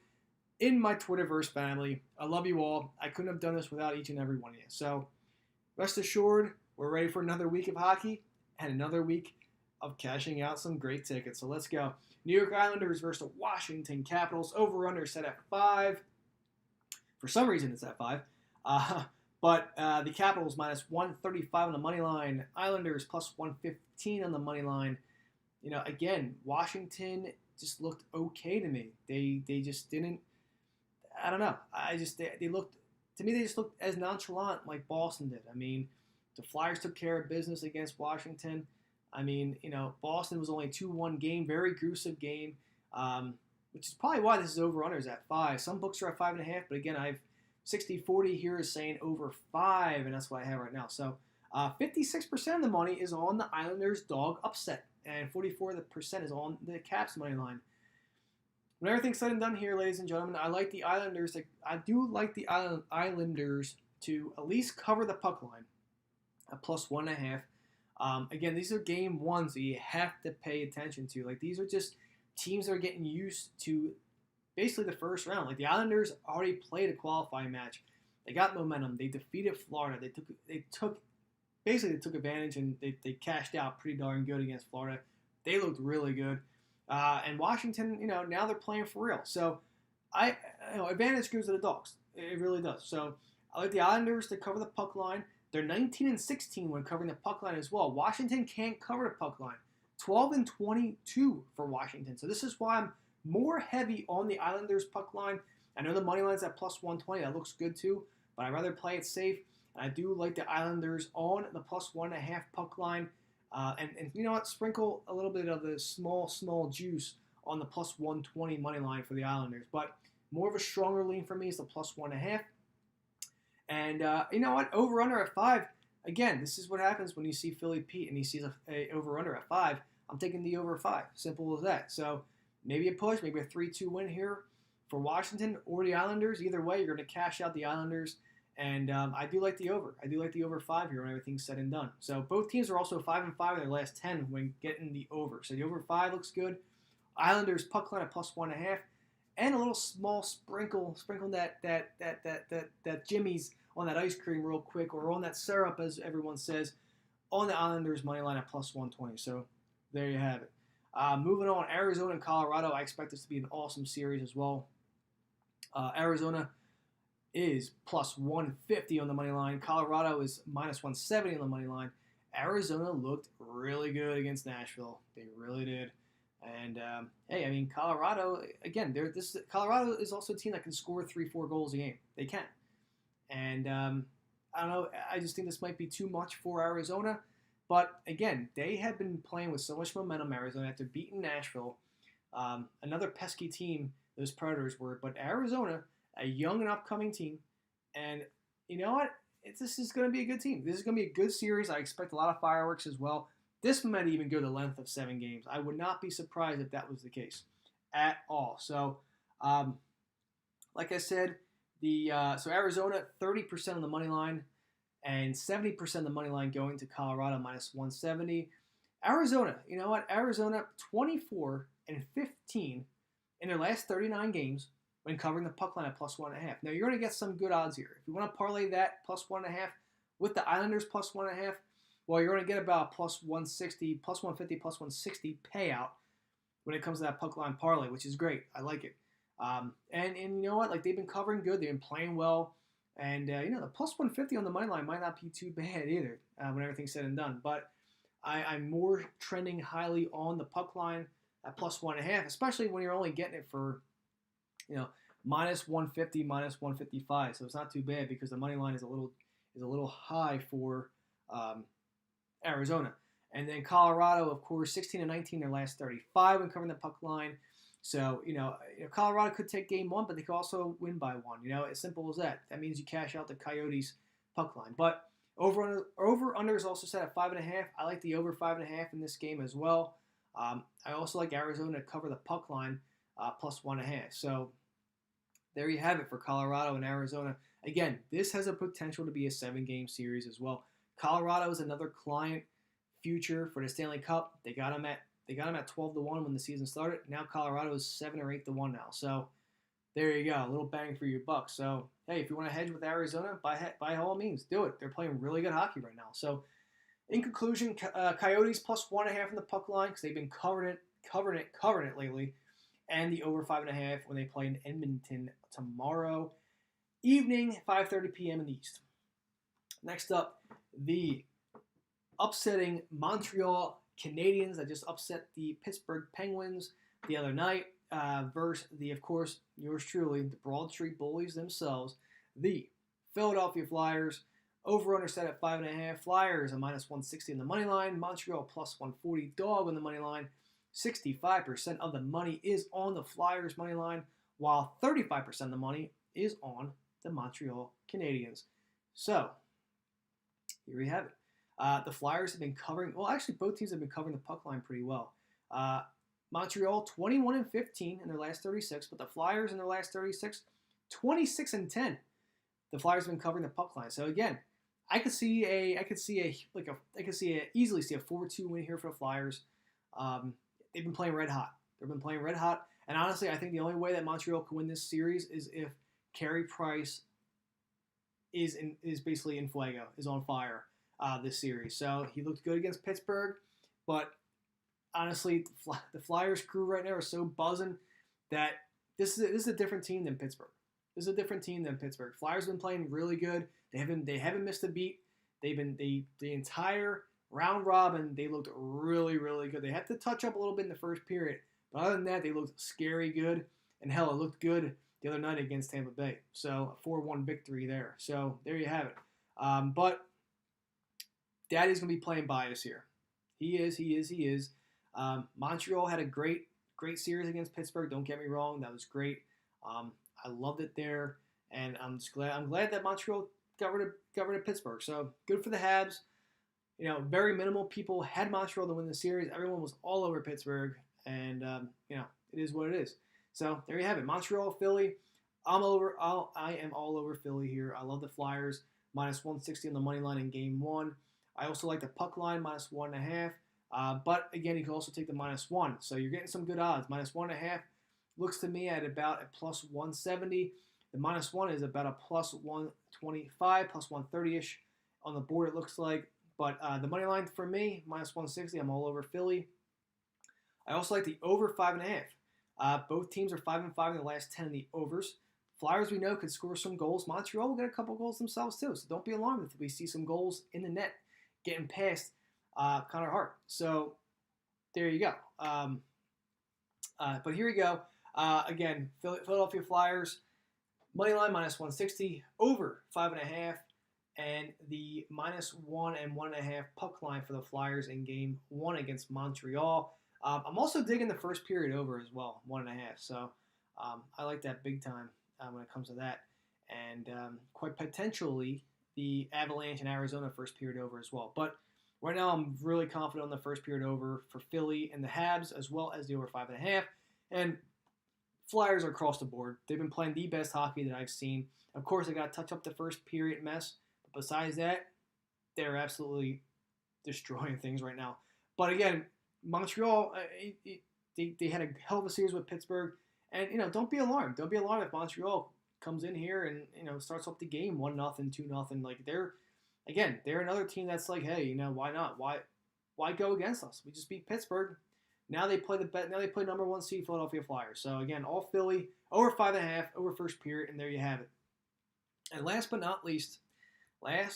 in my Twitterverse family. I love you all. I couldn't have done this without each and every one of you. So rest assured, we're ready for another week of hockey and another week of cashing out some great tickets. So let's go. New York Islanders versus the Washington Capitals. Over-under set at 5. For some reason, it's at 5. But the Capitals minus 135 on the money line. Islanders plus 115 on the money line. You know, again, Washington just looked okay to me. They just didn't. I don't know. They looked, to me, they just looked as nonchalant like Boston did. I mean, the Flyers took care of business against Washington. I mean, you know, Boston was only a 2-1 game, very gruesome game, which is probably why this is over-under is at 5. Some books are at 5.5, but again, I've 60-40 here is saying over 5, and that's what I have right now. So 56% of the money is on the Islanders dog upset, and 44% is on the Caps money line. When everything's said and done here, ladies and gentlemen, I like the Islanders. I do like the Islanders to at least cover the puck line at plus 1.5. Again, these are game ones that you have to pay attention to. Like, these are just teams that are getting used to basically the first round. Like, the Islanders already played a qualifying match. They got momentum. They defeated Florida. They took advantage, and they cashed out pretty darn good against Florida. They looked really good. And Washington, you know, now they're playing for real. So, advantage goes to the Dogs. It really does. So, I like the Islanders to cover the puck line. They're 19-16 when covering the puck line as well. Washington can't cover the puck line. 12-22 for Washington. So, this is why I'm more heavy on the Islanders puck line. I know the money line's at plus 120. That looks good too. But I'd rather play it safe. And I do like the Islanders on the plus 1.5 puck line. And you know what? Sprinkle a little bit of the small juice on the plus 120 money line for the Islanders. But more of a stronger lean for me is the plus 1.5. And you know what? Over-under at 5. Again, this is what happens when you see Philly Pete and he sees a over-under at 5. I'm taking the over 5. Simple as that. So maybe a push, maybe a 3-2 win here for Washington or the Islanders. Either way, you're going to cash out the Islanders. And I do like the over. I do like the over 5 here when everything's said and done. So both teams are also 5-5 in their last 10 when getting the over. So the over 5 looks good. Islanders puck line at plus 1.5, and a little small sprinkle that Jimmy's on that ice cream real quick, or on that syrup, as everyone says, on the Islanders money line at plus 120. So there you have it. Moving on, Arizona and Colorado. I expect this to be an awesome series as well. Arizona is plus 150 on the money line. Colorado is minus 170 on the money line. Arizona looked really good against Nashville. They really did. And hey, I mean, Colorado, again, Colorado is also a team that can score 3-4 goals a game. They can. And I don't know, I just think this might be too much for Arizona. But again, they have been playing with so much momentum, Arizona, after beating Nashville. Another pesky team, those Predators were. But Arizona, a young and upcoming team. And you know what? This is going to be a good team. This is going to be a good series. I expect a lot of fireworks as well. This might even go the length of 7 games. I would not be surprised if that was the case at all. So, like I said, so Arizona, 30% on the money line, and 70% of the money line going to Colorado, minus 170. Arizona, you know what? Arizona, 24-15 in their last 39 games when covering the puck line at plus 1.5. Now, you're going to get some good odds here. If you want to parlay that plus 1.5 with the Islanders plus 1.5, well, you're going to get about plus 160, plus 150, plus 160 payout when it comes to that puck line parlay, which is great. I like it. And you know what? Like, they've been covering good. They've been playing well. And, you know, the plus 150 on the money line might not be too bad either when everything's said and done. But I'm more trending highly on the puck line at plus 1.5, especially when you're only getting it for, you know, minus 150, minus 155. So it's not too bad because the money line is a little high for Arizona. And then Colorado, of course, 16-19 their last 35 when covering the puck line. So, Colorado could take game one, but they could also win by one. As simple as that. That means you cash out the Coyotes puck line. But over under is also set at 5.5. I like the over 5.5 in this game as well. I also like Arizona to cover the puck line plus 1.5. So there you have it for Colorado and Arizona. Again, this has a potential to be a 7-game series as well. Colorado is another client future for the Stanley Cup. They got them at 12-1 when the season started. Now Colorado is 7 or 8-1 now. So there you go, a little bang for your buck. So hey, if you want to hedge with Arizona, by all means, do it. They're playing really good hockey right now. So in conclusion, Coyotes plus 1.5 in the puck line because they've been covering it lately, and the over 5.5 when they play in Edmonton tomorrow evening, 5:30 p.m. in the East. Next up, the upsetting Montreal Canadiens that just upset the Pittsburgh Penguins the other night versus of course, yours truly, the Broad Street Bullies themselves, the Philadelphia Flyers. Over/under set at 5.5. Flyers a minus 160 in the money line. Montreal plus 140 dog on the money line. 65% of the money is on the Flyers money line, while 35% of the money is on the Montreal Canadiens. So here you have it. The Flyers have been covering. Well, actually, both teams have been covering the puck line pretty well. Montreal 21-15 in their last 36, but the Flyers in their last 36, 26-10. The Flyers have been covering the puck line. So again, I could easily see a 4-2 win here for the Flyers. They've been playing red hot. And honestly, I think the only way that Montreal can win this series is if Carey Price is basically in fuego, is on fire this series. So he looked good against Pittsburgh, but honestly, the Flyers crew right now are so buzzing that this is a different team than Pittsburgh. Flyers have been playing really good. They haven't missed a beat. The entire round robin, they looked really, really good. They had to touch up a little bit in the first period, but other than that, they looked scary good. And hell, it looked good the other night against Tampa Bay. So a 4-1 victory there. So there you have it. But Daddy's gonna be playing bias here. He is. Montreal had a great series against Pittsburgh. Don't get me wrong, that was great. I loved it there, and I'm glad that Montreal got rid of Pittsburgh. So good for the Habs. Very minimal people had Montreal to win the series. Everyone was all over Pittsburgh, and it is what it is. So there you have it. Montreal, Philly. I am all over Philly here. I love the Flyers minus 160 on the money line in Game 1. I also like the puck line minus 1.5. But again, you can also take the minus 1. So you're getting some good odds. Minus 1.5 looks to me at about a plus 170. The minus 1 is about a plus 125, plus 130-ish on the board, it looks like. But the money line for me, minus 160, I'm all over Philly. I also like the over 5.5. Both teams are 5-5 in the last 10 in the overs. Flyers, we know, could score some goals. Montreal will get a couple goals themselves, too. So don't be alarmed if we see some goals in the net getting past Connor Hart. So there you go. But here we go. Again, Philadelphia Flyers, money line minus 160, over 5.5, and the minus 1 and 1.5 puck line for the Flyers in Game 1 against Montreal. I'm also digging the first period over as well, 1.5. So I like that big time when it comes to that. And quite potentially the Avalanche and Arizona first period over as well. But right now I'm really confident on the first period over for Philly and the Habs, as well as the over 5.5. And Flyers are across the board. They've been playing the best hockey that I've seen. Of course, they got to touch up the first period mess. But besides that, they're absolutely destroying things right now. But again, Montreal, they had a hell of a series with Pittsburgh. And, don't be alarmed. Don't be alarmed if Montreal comes in here and, starts off the game 1-0, 2-0. Like, they're another team that's like, hey, why not? Why go against us? We just beat Pittsburgh. Now they play number 1 seed Philadelphia Flyers. So again, all Philly, over 5.5, over first period, and there you have it. And last but not least, the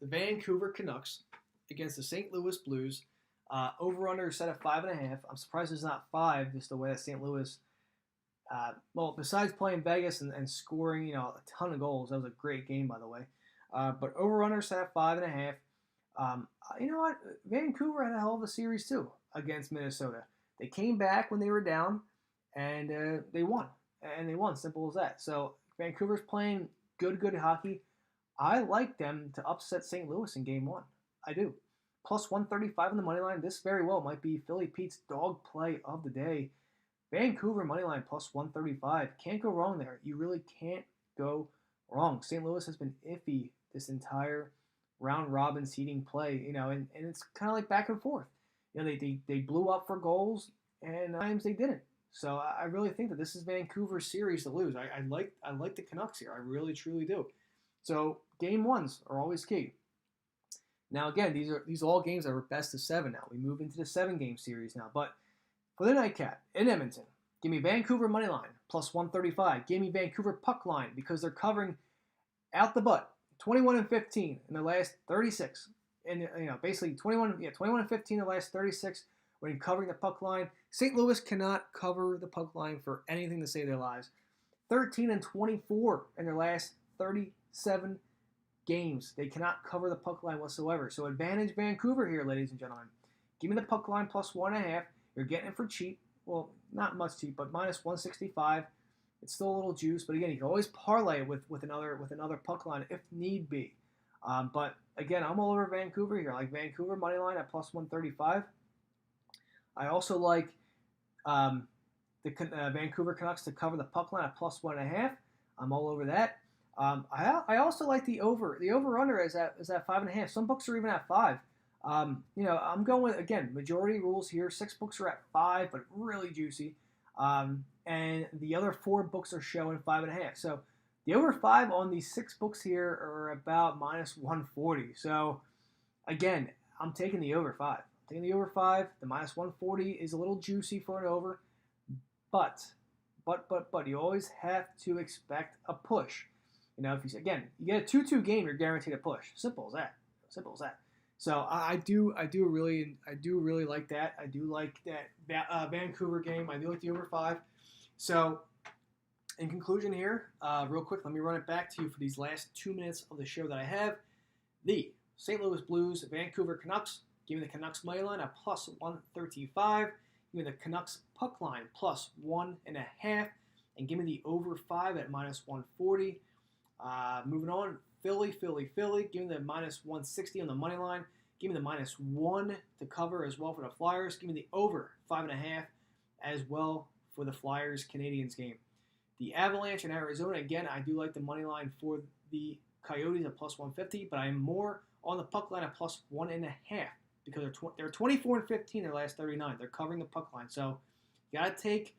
Vancouver Canucks against the St. Louis Blues. Over/under set at 5.5. I'm surprised it's not 5, just the way that St. Louis, besides playing Vegas and scoring, a ton of goals. That was a great game, by the way. But over/under set at 5.5. You know what? Vancouver had a hell of a series too against Minnesota. They came back when they were down, and they won. And they won, simple as that. So Vancouver's playing good hockey. I like them to upset St. Louis in Game 1. I do. Plus 135 on the money line. This very well might be Philly Pete's dog play of the day. Vancouver money line plus 135. Can't go wrong there. You really can't go wrong. St. Louis has been iffy this entire round robin seeding play, and it's kind of like back and forth. They blew up for goals, and times they didn't. So I really think that this is Vancouver's series to lose. I like the Canucks here. I really truly do. So Game 1s are always key. Now again, these are all games that are best of 7 now. We move into the 7-game series now. But for the nightcap in Edmonton, give me Vancouver money line plus 135. Give me Vancouver puck line because they're covering out the butt 21-15 in the last 36. And basically 21-15 in the last 36 when covering the puck line. St. Louis cannot cover the puck line for anything to save their lives. 13-24 in their last 37 games. They cannot cover the puck line whatsoever. So advantage Vancouver here, ladies and gentlemen. Give me the puck line plus 1.5. You're getting it for cheap. Well, not much cheap, but minus 165. It's still a little juice, but again, you can always parlay it with another puck line if need be. But again, I'm all over Vancouver here. I like Vancouver money line at plus 135. I also like the Vancouver Canucks to cover the puck line at plus 1.5. I'm all over that. I also like the over. The over/under is at 5.5. Some books are even at 5. I'm going with, again, majority rules here. 6 books are at 5, but really juicy. And the other 4 books are showing 5.5. So the over 5 on these 6 books here are about minus 140. So again, I'm taking the over 5. I'm taking the over 5. The minus 140 is a little juicy for an over, but you always have to expect a push. If you get a 2-2 game, you're guaranteed a push. Simple as that. Simple as that. So I do really like that. I do like that Vancouver game. I do like the over 5. So in conclusion here, real quick, let me run it back to you for these last 2 minutes of the show that I have. The St. Louis Blues, Vancouver Canucks. Give me the Canucks money line at plus 135. Give me the Canucks puck line plus 1.5, and give me the over 5 at minus 140. Moving on, Philly. Give me the minus 160 on the money line. Give me the minus 1 to cover as well for the Flyers. Give me the over 5.5 as well for the Flyers Canadians game. The Avalanche in Arizona, again, I do like the money line for the Coyotes at plus 150, but I'm more on the puck line at plus 1.5 because they're 24-15 in their last 39. They're covering the puck line, so you got to take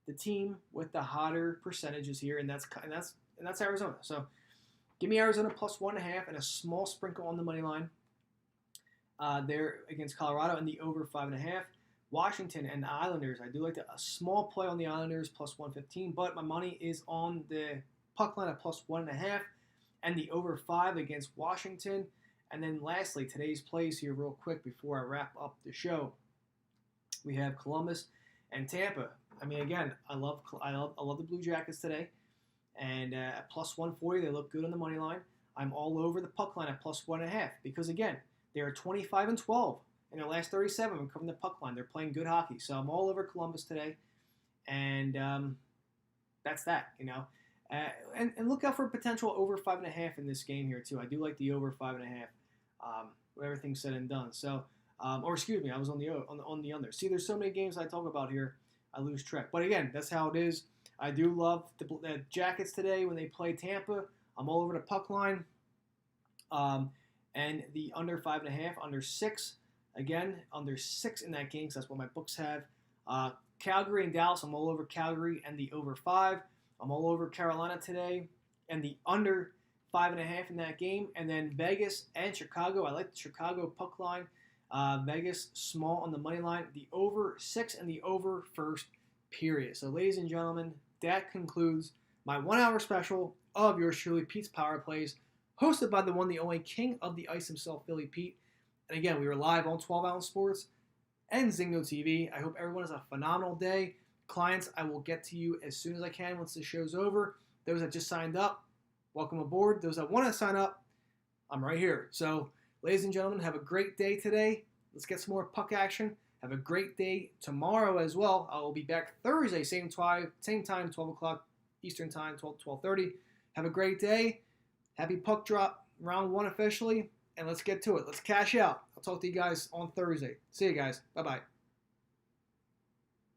the team with the hotter percentages here, and that's Arizona. So give me Arizona plus 1.5 and a small sprinkle on the money line there against Colorado, and the over 5.5. Washington and the Islanders. I do like a small play on the Islanders plus 115, but my money is on the puck line at plus 1.5 and the over 5 against Washington. And then lastly, today's plays here real quick before I wrap up the show. We have Columbus and Tampa. I mean, again, I love the Blue Jackets today. And at plus 140, they look good on the money line. I'm all over the puck line at plus 1.5 because, again, they are 25-12 in their last 37 when covering the puck line. They're playing good hockey. So I'm all over Columbus today. And that's that, And look out for potential over 5.5 in this game here, too. I do like the over 5.5 when everything's said and done. So, I was on the under. See, there's so many games I talk about here, I lose track. But again, that's how it is. I do love the Jackets today when they play Tampa. I'm all over the puck line. And the under 5.5, under 6. Again, under 6 in that game, because that's what my books have. Calgary and Dallas, I'm all over Calgary and the over 5. I'm all over Carolina today and the under 5.5 in that game. And then Vegas and Chicago. I like the Chicago puck line. Vegas small on the money line. The over 6 and the over first period. So, ladies and gentlemen, that concludes my 1-hour special of yours truly, Pete's Power Plays, hosted by the one, the only king of the ice himself, Philly Pete. And again, we were live on 12 Ounce Sports and Zingo TV. I hope everyone has a phenomenal day. Clients, I will get to you as soon as I can once the show's over. Those that just signed up, welcome aboard. Those that want to sign up, I'm right here. So, ladies and gentlemen, have a great day today. Let's get some more puck action. Have a great day tomorrow as well. I will be back Thursday, same time, 12 o'clock Eastern time, 12:30. Have a great day. Happy puck drop, round 1 officially, and let's get to it. Let's cash out. I'll talk to you guys on Thursday. See you guys. Bye-bye.